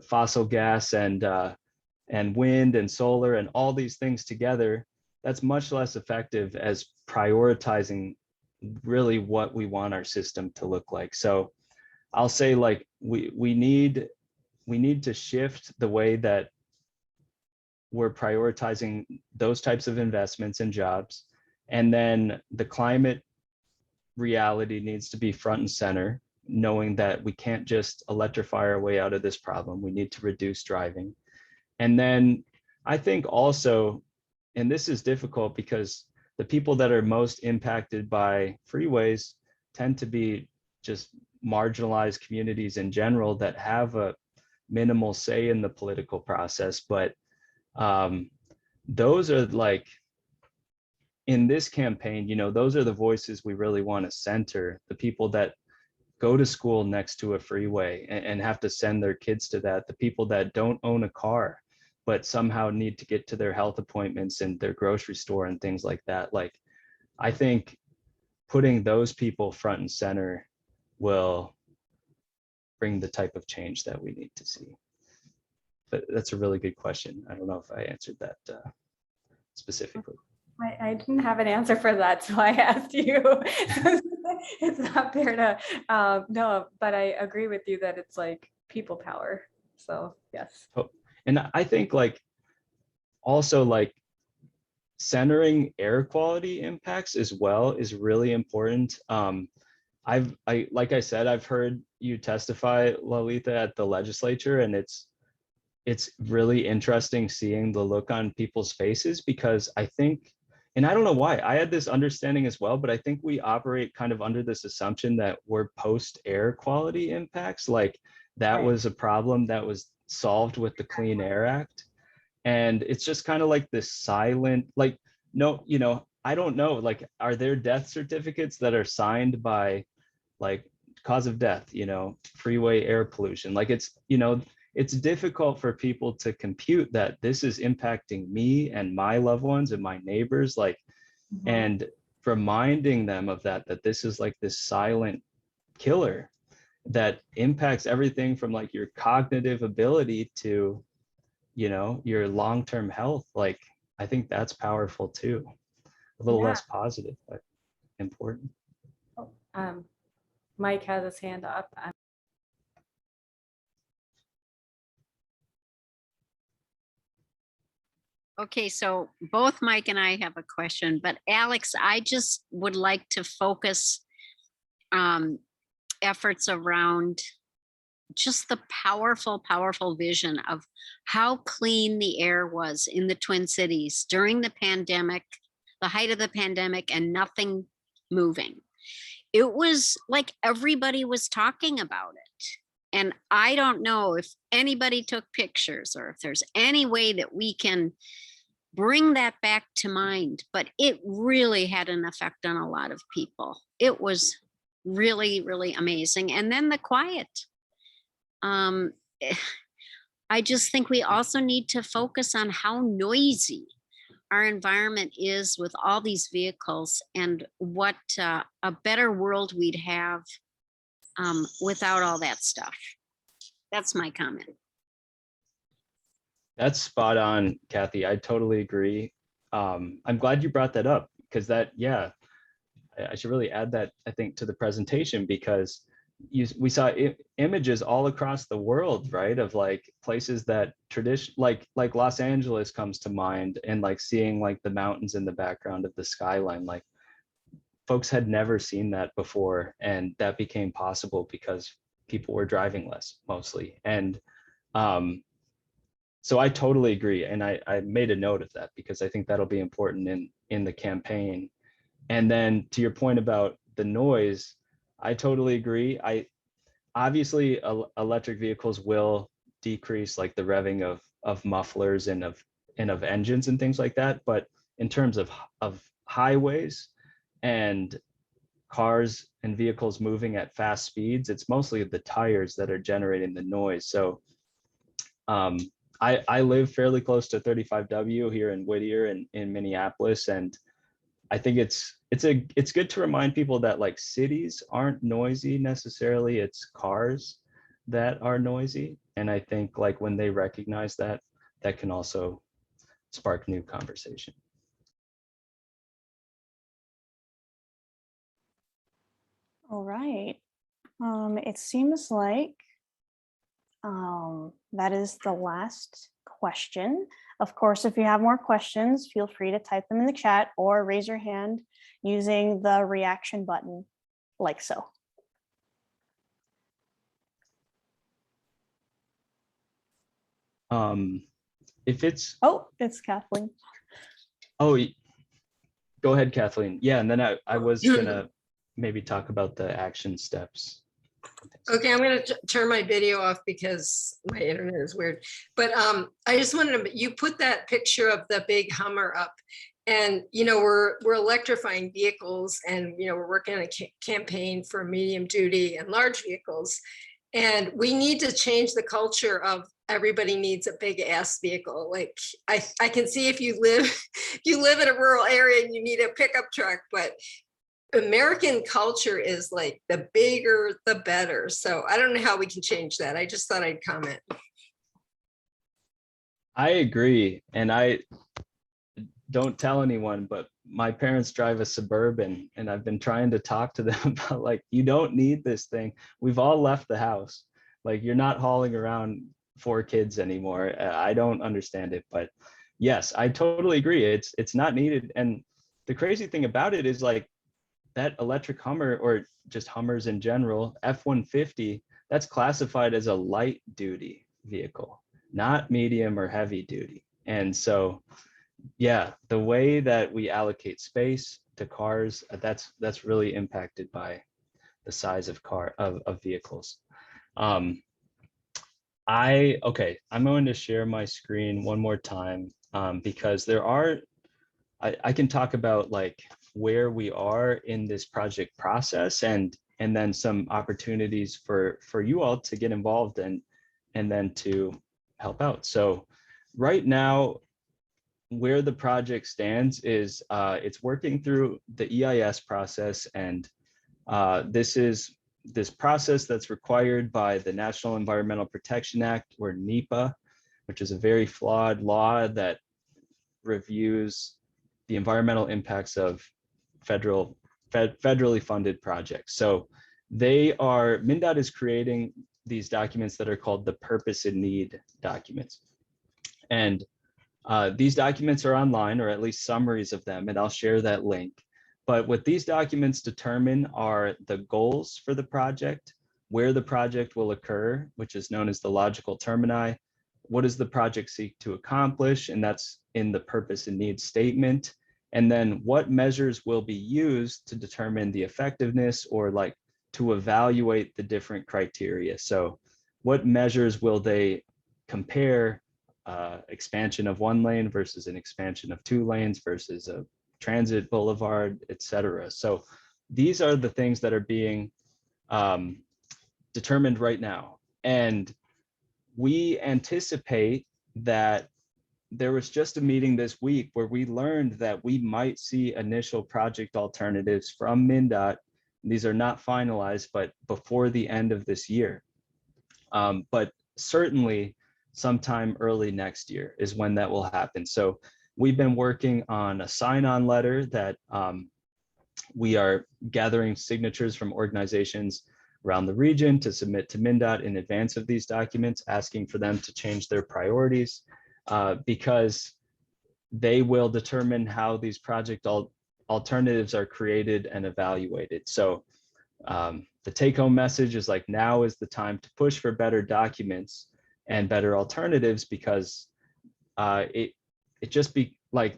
fossil gas and wind and solar and all these things together, that's much less effective as prioritizing really what we want our system to look like. So I'll say like we need to shift the way that we're prioritizing those types of investments and jobs. And then the climate reality needs to be front and center, knowing that we can't just electrify our way out of this problem. We need to reduce driving. And then I think also, and this is difficult because the people that are most impacted by freeways tend to be just marginalized communities in general that have a minimal say in the political process. But those are like, in this campaign, those are the voices we really want to center, the people that go to school next to a freeway and have to send their kids to that, the people that don't own a car, but somehow need to get to their health appointments and their grocery store and things like that. Like, I think putting those people front and center will bring the type of change that we need to see. But that's a really good question. I don't know if I answered that specifically. I didn't have an answer for that, so I asked you. It's not fair to no, but I agree with you that it's like people power. So yes. Oh, and I think like also like centering air quality impacts as well is really important. Like I said, I've heard you testify, Lolita, at the legislature, and it's really interesting seeing the look on people's faces, because I think, and I don't know why, I had this understanding as well, but I think we operate kind of under this assumption that we're post air quality impacts, like that was a problem that was solved with the Clean Air Act. And it's just kind of like this silent, like, no, I don't know, like, are there death certificates that are signed by like cause of death, freeway air pollution? Like it's difficult for people to compute that this is impacting me and my loved ones and my neighbors, like, and reminding them of that this is like this silent killer that impacts everything from like your cognitive ability to, your long-term health. Like, I think that's powerful too. a little Yeah. less positive, but important. Mike has his hand up. Okay, so both Mike and I have a question, but Alex, I just would like to focus efforts around just the powerful, powerful vision of how clean the air was in the Twin Cities during the pandemic, the height of the pandemic, and nothing moving. It was like everybody was talking about it. And I don't know if anybody took pictures or if there's any way that we can bring that back to mind, but it really had an effect on a lot of people. It was really, really amazing. And then the quiet. I just think we also need to focus on how noisy our environment is with all these vehicles, and what a better world we'd have without all that stuff. That's my comment. That's spot on, Kathy. I totally agree. I'm glad you brought that up, because that, yeah, I should really add that, I think, to the presentation, because we saw images all across the world, right, of like places that like Los Angeles comes to mind, and like seeing like the mountains in the background of the skyline. Like folks had never seen that before, and that became possible because people were driving less, mostly. And so I totally agree, and I made a note of that because I think that'll be important in the campaign. And then to your point about the noise, I totally agree. Obviously electric vehicles will decrease like the revving of mufflers and of engines and things like that. But in terms of highways and cars and vehicles moving at fast speeds, it's mostly the tires that are generating the noise. So I live fairly close to 35W here in Whittier in Minneapolis, and I think it's good to remind people that like cities aren't noisy necessarily, it's cars that are noisy. And I think like when they recognize that, that can also spark new conversation. All right. It seems like that is the last question. Of course, if you have more questions, feel free to type them in the chat or raise your hand using the reaction button, like so. If it's, Oh, it's Kathleen. oh, go ahead, Kathleen. Yeah, and then I was gonna maybe talk about the action steps. Okay, I'm going to turn my video off because my internet is weird. But I just wanted to, you put that picture of the big Hummer up, and we're electrifying vehicles, and we're working on a campaign for medium duty and large vehicles, and we need to change the culture of everybody needs a big ass vehicle. Like I can see if you live in a rural area and you need a pickup truck, but American culture is like the bigger, the better. So I don't know how we can change that. I just thought I'd comment. I agree. And I don't tell anyone, but my parents drive a Suburban, and I've been trying to talk to them about like, you don't need this thing. We've all left the house. Like you're not hauling around 4 kids anymore. I don't understand it, but yes, I totally agree. It's not needed. And the crazy thing about it is like, that electric Hummer, or just Hummers in general, F-150, that's classified as a light duty vehicle, not medium or heavy duty. And so, yeah, the way that we allocate space to cars, that's really impacted by the size of vehicles. Okay, I'm going to share my screen one more time because there are, I can talk about like where we are in this project process, and then some opportunities for you all to get involved and then to help out. So right now, where the project stands is it's working through the EIS process, and this process that's required by the National Environmental Protection Act, or NEPA, which is a very flawed law that reviews the environmental impacts of federally funded projects. So Mndot is creating these documents that are called the purpose and need documents. And these documents are online, or at least summaries of them, and I'll share that link. But what these documents determine are the goals for the project, where the project will occur, which is known as the logical termini. What does the project seek to accomplish? And that's in the purpose and need statement. And then what measures will be used to determine the effectiveness, or like to evaluate the different criteria. So what measures will they compare expansion of one lane versus an expansion of 2 lanes versus a transit boulevard, etc. So these are the things that are being determined right now. And we anticipate that there was just a meeting this week where we learned that we might see initial project alternatives from Mndot. These are not finalized, but before the end of this year. But certainly sometime early next year is when that will happen. So we've been working on a sign-on letter that we are gathering signatures from organizations around the region to submit to Mndot in advance of these documents, asking for them to change their priorities because they will determine how these project alternatives are created and evaluated. So the take-home message is like, now is the time to push for better documents and better alternatives, because it just be like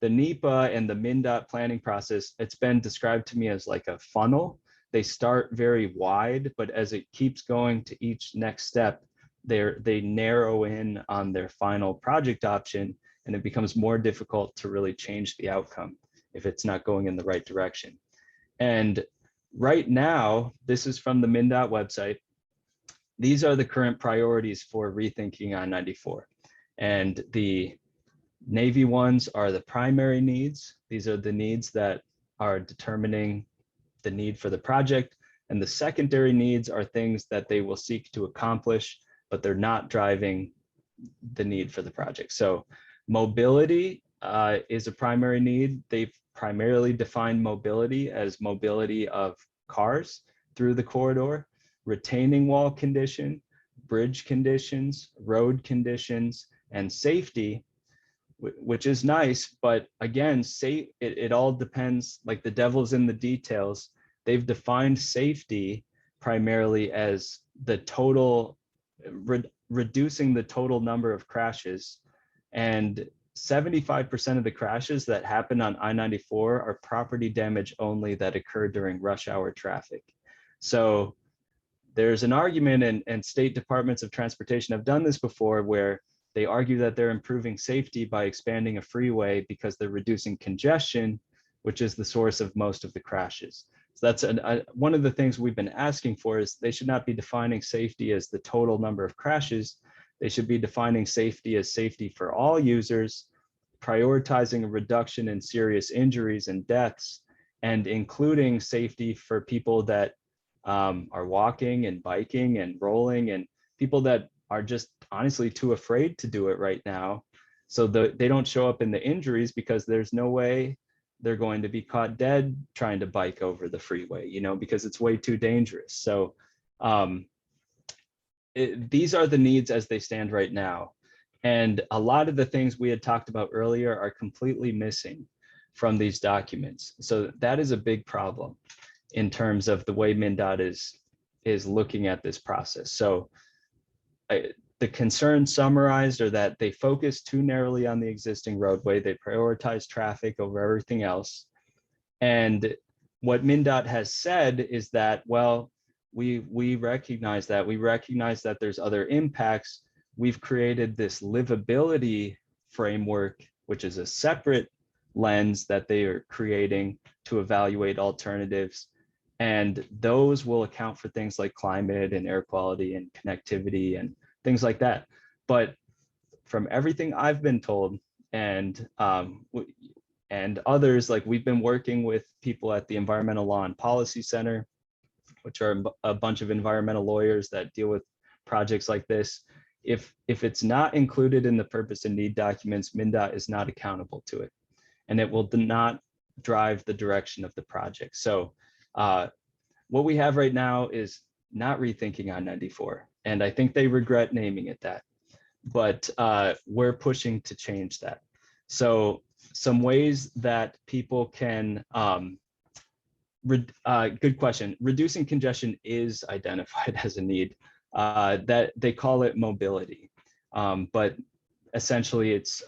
the NEPA and the Mndot planning process, it's been described to me as like a funnel. They start very wide, but as it keeps going to each next step, they narrow in on their final project option, and it becomes more difficult to really change the outcome if it's not going in the right direction. And right now, this is from the Mndot website. These are the current priorities for Rethinking I-94. And the navy ones are the primary needs. These are the needs that are determining the need for the project. And the secondary needs are things that they will seek to accomplish, but they're not driving the need for the project. So mobility is a primary need. They've primarily defined mobility as mobility of cars through the corridor, retaining wall condition, bridge conditions, road conditions, and safety, which is nice, but again, it all depends, like the devil's in the details. They've defined safety primarily as the total, reducing the total number of crashes, and 75% of the crashes that happen on I-94 are property damage only that occur during rush hour traffic. So there's an argument, and state departments of transportation have done this before, where they argue that they're improving safety by expanding a freeway because they're reducing congestion, which is the source of most of the crashes. So that's one of the things we've been asking for, is they should not be defining safety as the total number of crashes. They should be defining safety as safety for all users, prioritizing a reduction in serious injuries and deaths, and including safety for people that are walking and biking and rolling, and people that are just honestly too afraid to do it right now. So they don't show up in the injuries because there's no way they're going to be caught dead trying to bike over the freeway, because it's way too dangerous. So these are the needs as they stand right now. And a lot of the things we had talked about earlier are completely missing from these documents. So that is a big problem in terms of the way Mndot is looking at this process. So the concerns summarized are that they focus too narrowly on the existing roadway. They prioritize traffic over everything else. And what Mndot has said is that, well, we recognize that. We recognize that there's other impacts. We've created this livability framework, which is a separate lens that they are creating to evaluate alternatives. And those will account for things like climate and air quality and connectivity and things like that. But from everything I've been told, and others, like we've been working with people at the Environmental Law and Policy Center, which are a bunch of environmental lawyers that deal with projects like this. If it's not included in the purpose and need documents, Mndot is not accountable to it. and it will not drive the direction of the project. So what we have right now is not Rethinking I-94, and I think they regret naming it that, but we're pushing to change that. So some ways that people can, good question, reducing congestion is identified as a need. That they call it mobility, but essentially it's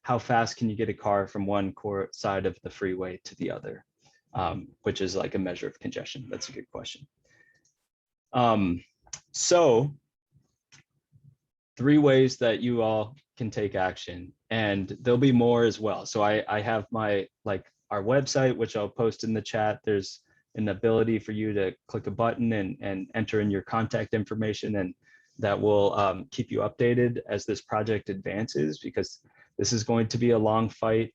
how fast can you get a car from one side of the freeway to the other, which is like a measure of congestion. That's a good question. So 3 ways that you all can take action, and there'll be more as well. So I have my, like, our website, which I'll post in the chat. There's an ability for you to click a button and enter in your contact information, and that will keep you updated as this project advances, because this is going to be a long fight.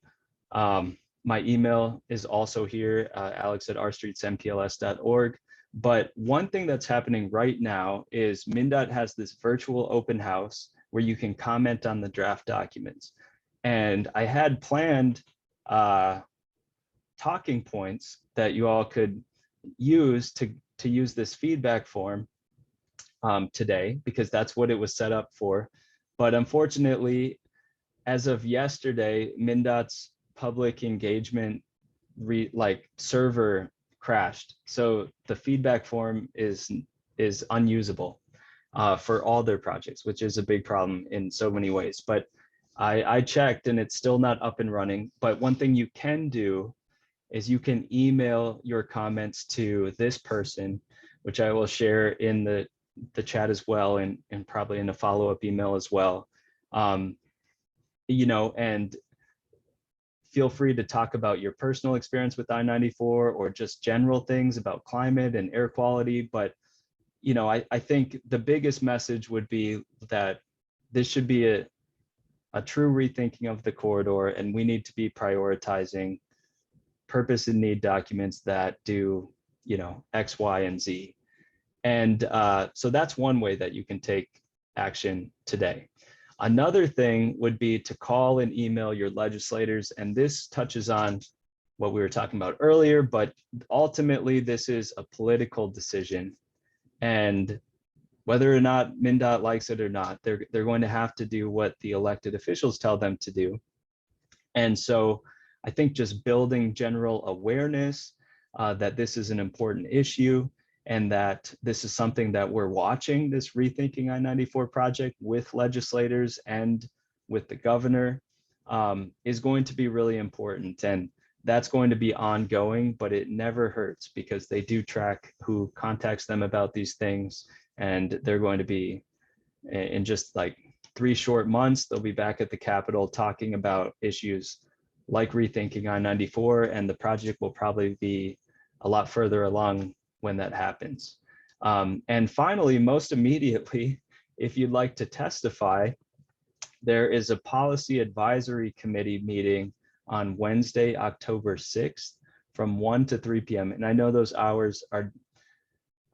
My email is also here, alex@rstreetsmpls.org. But one thing that's happening right now is Mndot has this virtual open house where you can comment on the draft documents. And I had planned talking points that you all could use to use this feedback form today, because that's what it was set up for. But unfortunately, as of yesterday, Mndot's public engagement server crashed. So the feedback form is unusable for all their projects, which is a big problem in so many ways. But I checked and it's still not up and running. But one thing you can do is you can email your comments to this person, which I will share in the chat as well, and probably in a follow-up email as well. You know, and feel free to talk about your personal experience with I-94 or just general things about climate and air quality. But, you know, I think the biggest message would be that this should be a true rethinking of the corridor, and we need to be prioritizing purpose and need documents that do, you know, X, Y, and Z. And so that's one way that you can take action today. Another thing would be to call and email your legislators, and this touches on what we were talking about earlier, but ultimately this is a political decision, and whether or not Mndot likes it or not, they're going to have to do what the elected officials tell them to do. And so I think just building general awareness that this is an important issue, and that this is something that we're watching, this Rethinking I-94 project with legislators and with the governor, is going to be really important. And that's going to be ongoing, but it never hurts, because they do track who contacts them about these things. And they're going to be, in just like 3 short months, they'll be back at the Capitol talking about issues like Rethinking I-94, and the project will probably be a lot further along when that happens. And finally, most immediately, if you'd like to testify, there is a policy advisory committee meeting on Wednesday, October 6th from 1 to 3 p.m. And I know those hours are,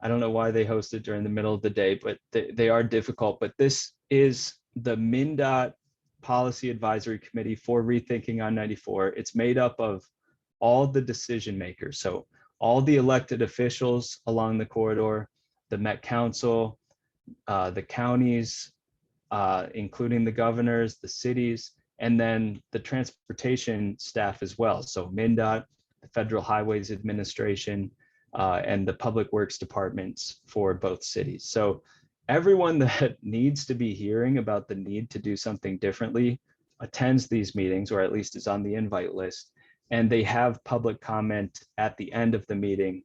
I don't know why they host it during the middle of the day, but they are difficult. But this is the Mndot Policy Advisory Committee for Rethinking I-94. It's made up of all the decision makers. So all the elected officials along the corridor, the Met Council, the counties, including the governors, the cities, and then the transportation staff as well. So Mndot, the Federal Highways Administration, and the Public Works departments for both cities. So everyone that needs to be hearing about the need to do something differently attends these meetings, or at least is on the invite list. And they have public comment at the end of the meeting,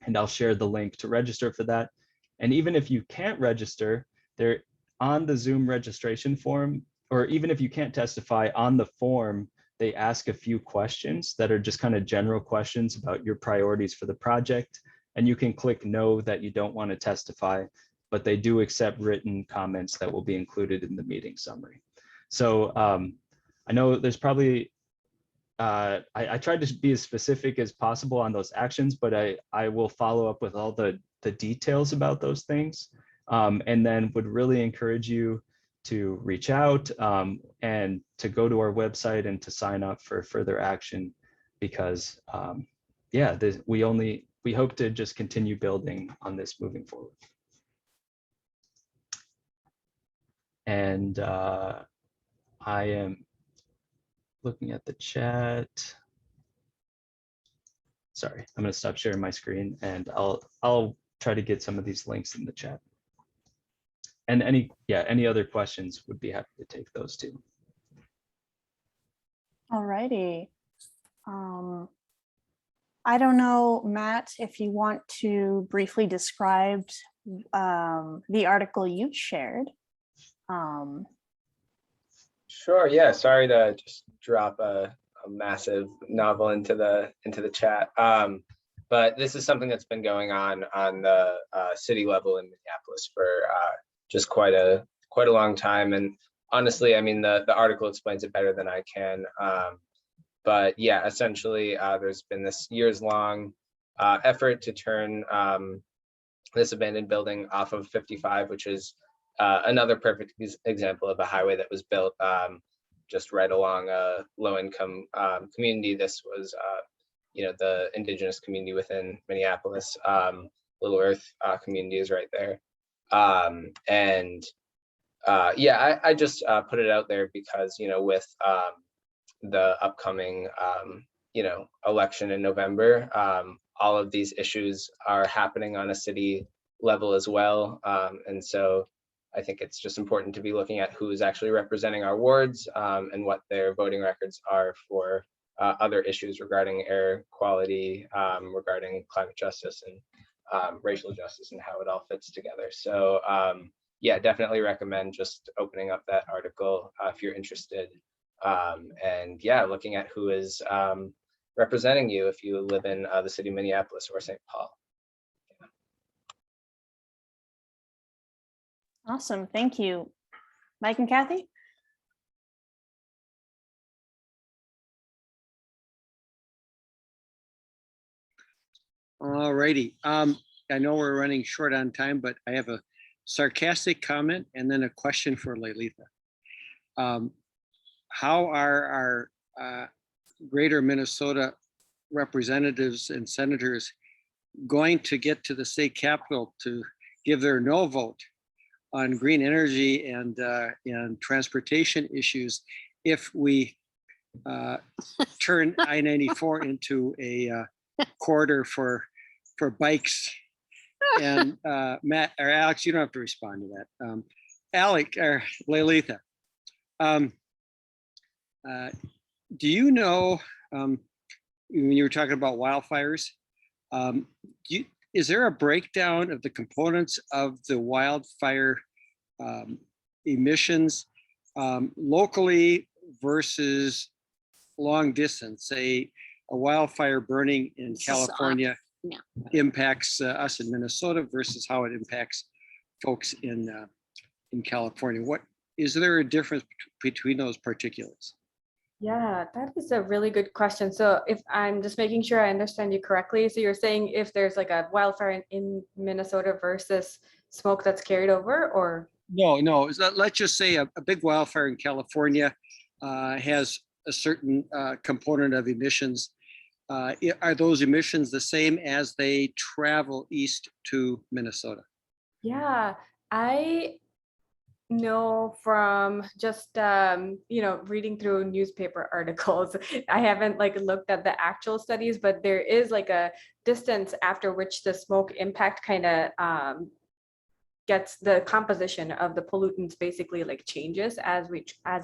and I'll share the link to register for that. And even if you can't register, they're on the Zoom registration form, or even if you can't testify, on the form, they ask a few questions that are just kind of general questions about your priorities for the project. And you can click no that you don't want to testify, but they do accept written comments that will be included in the meeting summary. So I know there's probably, I tried to be as specific as possible on those actions, but I will follow up with all the details about those things, and then would really encourage you to reach out and to go to our website and to sign up for further action, because yeah, we hope to just continue building on this moving forward. And I am looking at the chat. Sorry, I'm going to stop sharing my screen, and I'll try to get some of these links in the chat. And any other questions, would be happy to take those too. All righty. I don't know, Matt, if you want to briefly describe the article you shared. Sure. Yeah. Sorry to just drop a massive novel into the chat. But this is something that's been going on the city level in Minneapolis for just quite a long time. And honestly, I mean, the article explains it better than I can. But yeah, essentially, there's been this years-long effort to turn this abandoned building off of 55, which is another perfect example of a highway that was built just right along a low-income community. This was, the indigenous community within Minneapolis. Little Earth community is right there. Yeah, I just put it out there because, with the upcoming, election in November, all of these issues are happening on a city level as well. And so I think it's just important to be looking at who is actually representing our wards and what their voting records are for other issues regarding air quality, regarding climate justice and racial justice, and how it all fits together. So yeah, definitely recommend just opening up that article if you're interested. And yeah, looking at who is representing you if you live in the city of Minneapolis or St. Paul. Awesome, thank you. Mike and Kathy? All righty. I know we're running short on time, but I have a sarcastic comment and then a question for Lolita. How are our greater Minnesota representatives and senators going to get to the state capitol to give their no vote on green energy and transportation issues if we turn I-94 into a corridor for bikes? And Matt or Alex, you don't have to respond to that. Alec or Lolita, do you know, when you were talking about wildfires, is there a breakdown of the components of the wildfire emissions locally versus long distance? Say a wildfire burning in California impacts us in Minnesota versus how it impacts folks in California. What is there a difference between those particulates? Yeah, that is a really good question. So if I'm just making sure I understand you correctly, so you're saying if there's like a wildfire in Minnesota versus smoke that's carried over, or? No, let's just say a big wildfire in California has a certain component of emissions. Are those emissions the same as they travel east to Minnesota? Yeah, I know from just reading through newspaper articles. I haven't looked at the actual studies, but there is like a distance after which the smoke impact kind of gets the composition of the pollutants basically changes as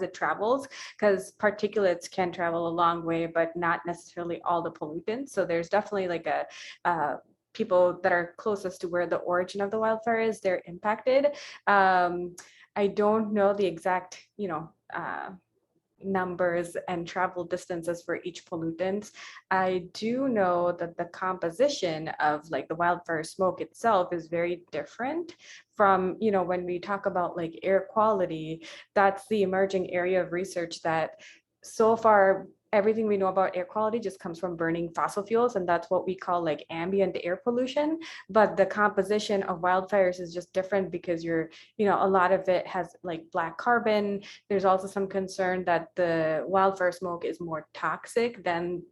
it travels, because particulates can travel a long way, but not necessarily all the pollutants. So there's definitely people that are closest to where the origin of the wildfire is, they're impacted. I don't know the exact, numbers and travel distances for each pollutant. I do know that the composition of the wildfire smoke itself is very different from, when we talk about air quality. That's the emerging area of research that so far everything we know about air quality just comes from burning fossil fuels, and that's what we call like ambient air pollution. But the composition of wildfires is just different because a lot of it has like black carbon. There's also some concern that the wildfire smoke is more toxic than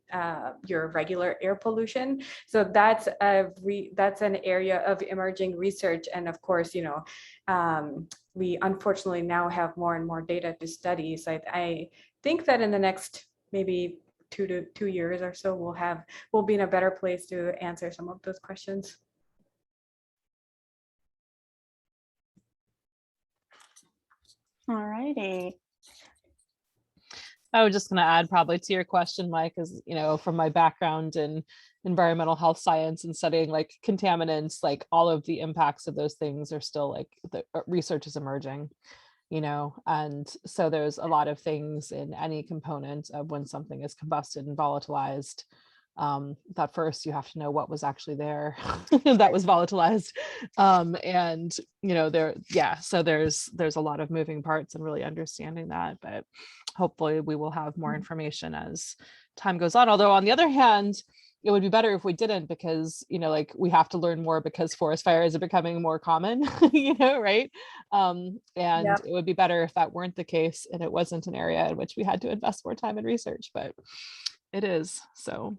your regular air pollution. So that's an area of emerging research, and of course, we unfortunately now have more and more data to study. So I think that in the next maybe 2 years or so, we'll be in a better place to answer some of those questions. All righty. I was just going to add probably to your question, Mike, is, from my background in environmental health science and studying like contaminants, like all of the impacts of those things are still like the research is emerging, and so there's a lot of things in any component of when something is combusted and volatilized. That first you have to know what was actually there that was volatilized, and so there's a lot of moving parts and really understanding that, but hopefully we will have more information as time goes on. Although on the other hand, it would be better if we didn't, because we have to learn more because forest fires are becoming more common, right? And Yep. It would be better if that weren't the case and it wasn't an area in which we had to invest more time in research, but it is. So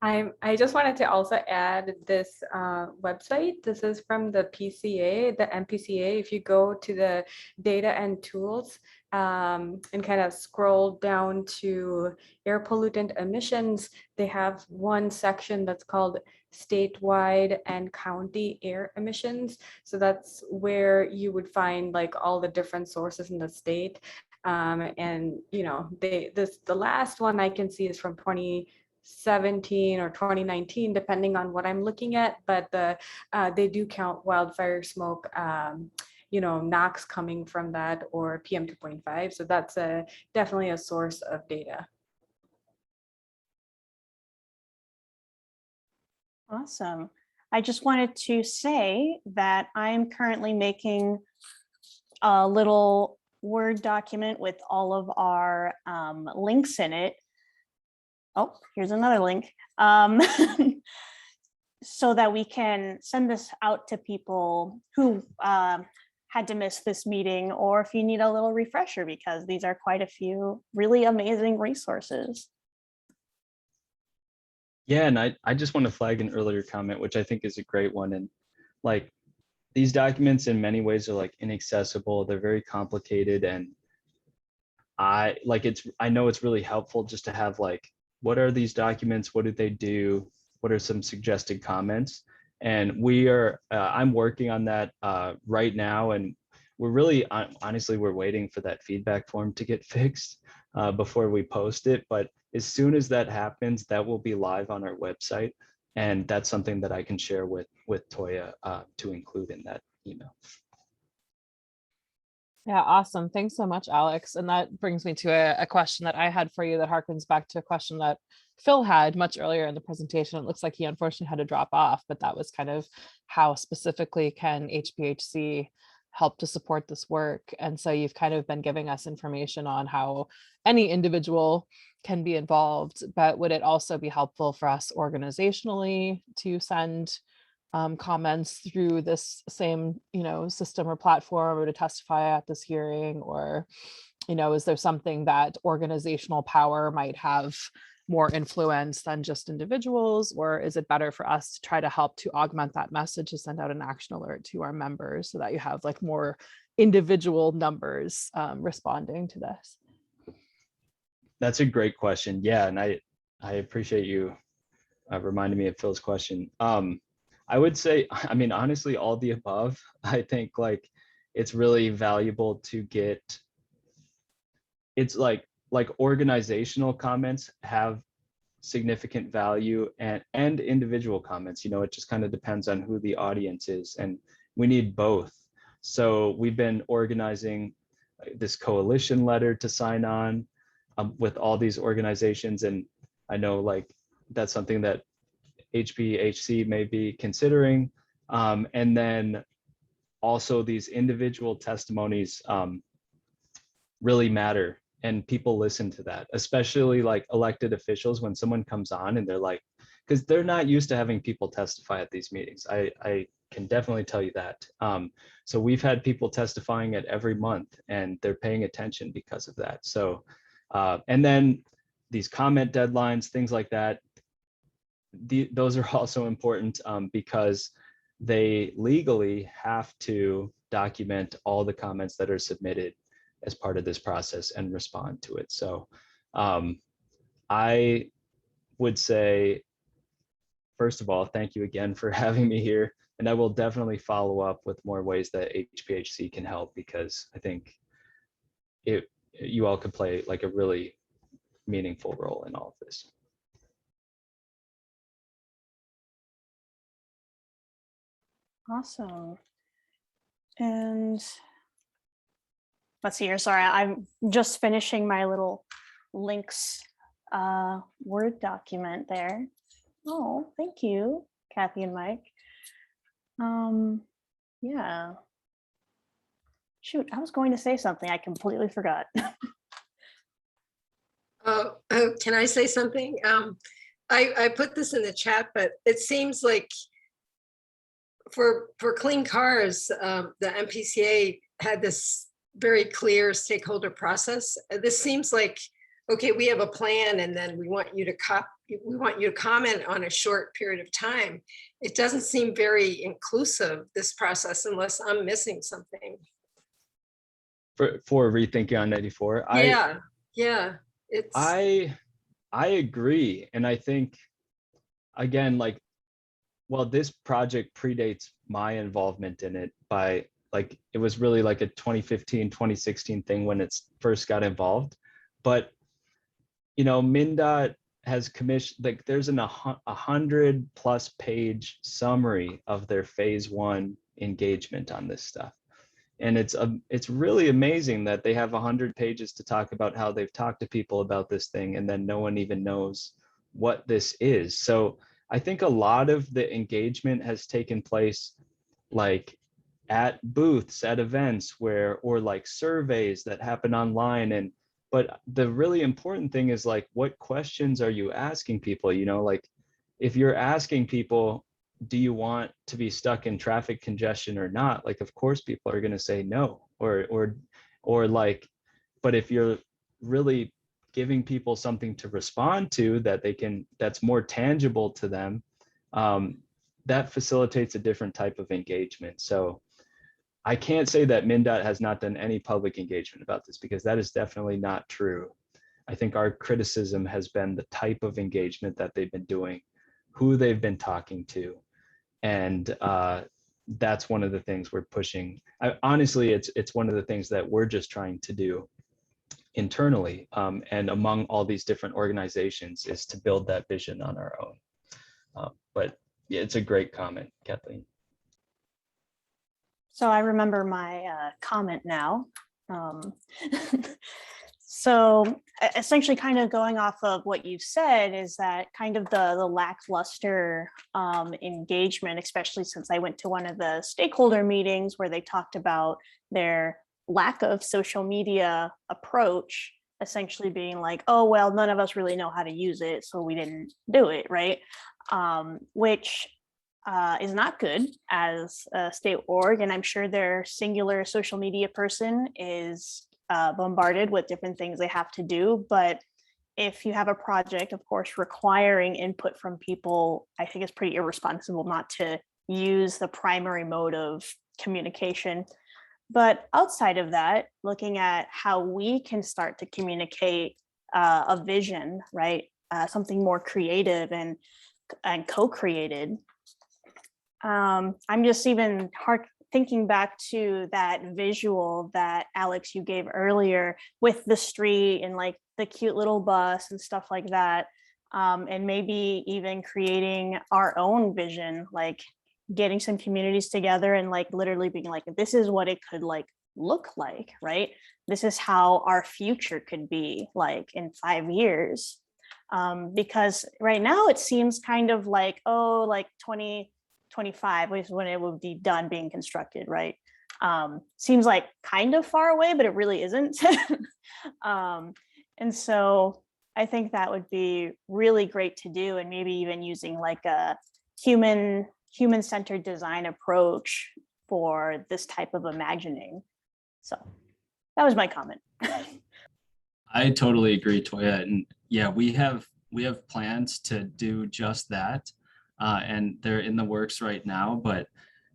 I just wanted to also add this website. This is from the PCA, the MPCA. If you go to the data and tools and kind of scroll down to air pollutant emissions, they have one section that's called statewide and county air emissions. So that's where you would find like all the different sources in the state. And the last one I can see is from 2017 or 2019, depending on what I'm looking at, but they do count wildfire smoke, NOx coming from that, or PM 2.5. So that's definitely a source of data. Awesome. I just wanted to say that I'm currently making a little Word document with all of our links in it. Oh, here's another link. So that we can send this out to people who had to miss this meeting, or if you need a little refresher, because these are quite a few really amazing resources. Yeah, and I just want to flag an earlier comment, which I think is a great one. And like, these documents in many ways are like inaccessible. They're very complicated, and I know it's really helpful just to have like, what are these documents? What do they do? What are some suggested comments? And I'm working on that right now, and we're really, honestly, we're waiting for that feedback form to get fixed before we post it. But as soon as that happens, that will be live on our website. And that's something that I can share with Toya to include in that email. yeah, awesome. Thanks so much, Alex. And that brings me to a question that I had for you that harkens back to a question that Phil had much earlier in the presentation. It looks like he unfortunately had to drop off, but that was kind of how specifically can HPHC help to support this work. And so you've kind of been giving us information on how any individual can be involved, but would it also be helpful for us organizationally to send comments through this same, system or platform, or to testify at this hearing? Or, is there something that organizational power might have more influence than just individuals? Or is it better for us to try to help to augment that message, to send out an action alert to our members so that you have like more individual numbers responding to this? That's a great question. Yeah, and I appreciate you reminding me of Phil's question. I would say, honestly, all the above. I think like it's really valuable to get, it's like organizational comments have significant value, and individual comments, it just kind of depends on who the audience is, and we need both. So we've been organizing this coalition letter to sign on with all these organizations, and I know like that's something that HPHC may be considering. And then also these individual testimonies really matter and people listen to that, especially like elected officials, when someone comes on and they're like, because they're not used to having people testify at these meetings. I can definitely tell you that. So we've had people testifying at every month, and they're paying attention because of that. So, and then these comment deadlines, things like that, those are also important because they legally have to document all the comments that are submitted as part of this process and respond to it. So I would say, first of all, thank you again for having me here. And I will definitely follow up with more ways that HPHC can help, because I think you all could play like a really meaningful role in all of this. Awesome. And let's see here. Sorry, I'm just finishing my little links Word document there. Oh, thank you, Kathy and Mike. Yeah. Shoot, I was going to say something. I completely forgot. Can I say something? I put this in the chat, but it seems like for clean cars, the MPCA had this very clear stakeholder process. This seems like, okay, we have a plan, and then we want you to comment on a short period of time. It doesn't seem very inclusive, this process, unless I'm missing something. For Rethinking I-94, yeah, it's. I agree, and I think, again, like, well, this project predates my involvement in it by, like, it was really like a 2015, 2016 thing when it first got involved. But, you know, Mndot has commissioned, like, there's a 100+ page summary of their phase 1 engagement on this stuff. And it's really amazing that they have 100 pages to talk about how they've talked to people about this thing, and then no one even knows what this is. So I think a lot of the engagement has taken place like at booths, at events or like surveys that happen online. But the really important thing is, like, what questions are you asking people? You know, like, if you're asking people, do you want to be stuck in traffic congestion or not? Like, of course people are going to say no, or like, but if you're really giving people something to respond to that's more tangible to them, that facilitates a different type of engagement. So I can't say that Mndot has not done any public engagement about this, because that is definitely not true. I think our criticism has been the type of engagement that they've been doing, who they've been talking to. And that's one of the things we're pushing. Honestly, it's one of the things that we're just trying to do internally and among all these different organizations, is to build that vision on our own. But yeah, it's a great comment, Kathleen. So I remember my comment now. So essentially, kind of going off of what you've said, is that kind of the lackluster engagement, especially since I went to one of the stakeholder meetings where they talked about their lack of social media approach, essentially being like, oh, well, none of us really know how to use it, so we didn't do it, right? Which is not good as a state org, and I'm sure their singular social media person is bombarded with different things they have to do. But if you have a project, of course, requiring input from people, I think it's pretty irresponsible not to use the primary mode of communication. But outside of that, looking at how we can start to communicate a vision, right? Something more creative and co-created. I'm just even thinking back to that visual that Alex, you gave earlier with the street and like the cute little bus and stuff like that. And maybe even creating our own vision, like getting some communities together and like literally being like, this is what it could like look like, right? This is how our future could be like in 5 years. Because right now it seems kind of like, oh, like 2025 is when it will be done being constructed, right? Seems like kind of far away, but it really isn't. And so I think that would be really great to do, and maybe even using like a human-centered design approach for this type of imagining. So that was my comment. I totally agree, Toya. And yeah, we have plans to do just that. And they're in the works right now, but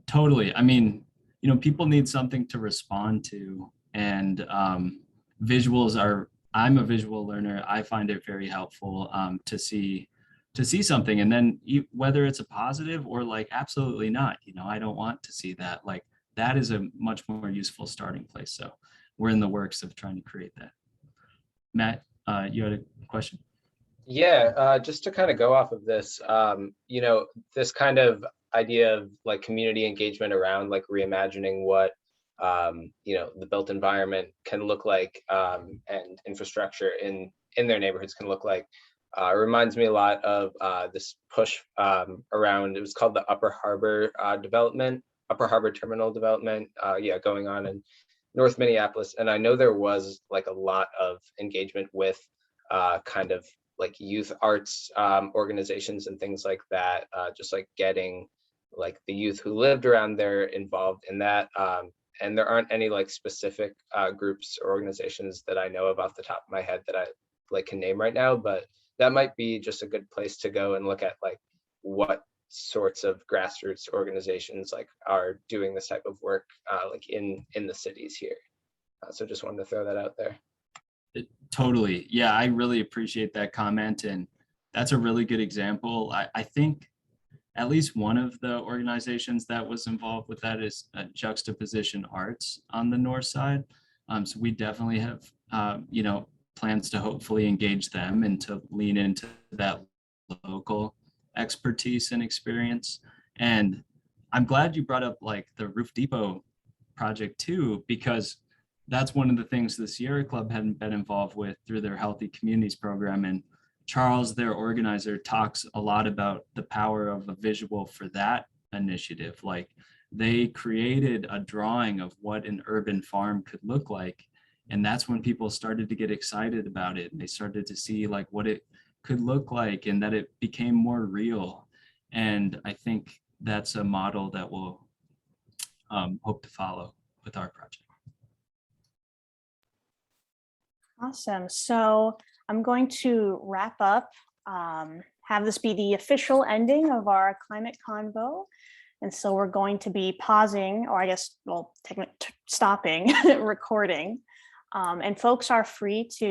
totally. I mean, you know, people need something to respond to, and visuals are, I'm a visual learner. I find it very helpful to see something, and then whether it's a positive or like absolutely not, you know, I don't want to see that. Like that is a much more useful starting place. So we're in the works of trying to create that. Matt, you had a question? Yeah, just to kind of go off of this, you know, this kind of idea of like community engagement around like reimagining what, you know, the built environment can look like, and infrastructure in their neighborhoods can look like. Reminds me a lot of this push around, it was called the Upper Harbor Terminal development, yeah, going on in North Minneapolis. And I know there was like a lot of engagement with kind of like youth arts organizations and things like that, just like getting like the youth who lived around there involved in that. And there aren't any like specific groups or organizations that I know of off the top of my head that I like can name right now, but that might be just a good place to go and look at like what sorts of grassroots organizations like are doing this type of work like in the cities here. So just wanted to throw that out there. Totally. Yeah, I really appreciate that comment. And that's a really good example. I think at least one of the organizations that was involved with that is Juxtaposition Arts on the north side. So we definitely have, you know, plans to hopefully engage them and to lean into that local expertise and experience. And I'm glad you brought up like the Roof Depot project too, because that's one of the things the Sierra Club hadn't been involved with through their Healthy Communities program. And Charles, their organizer, talks a lot about the power of a visual for that initiative. Like they created a drawing of what an urban farm could look like. And that's when people started to get excited about it. And they started to see like what it could look like and that it became more real. And I think that's a model that we'll hope to follow with our project. Awesome. So I'm going to wrap up, have this be the official ending of our climate convo. And so we're going to be pausing, or I guess, well, stopping recording. And folks are free to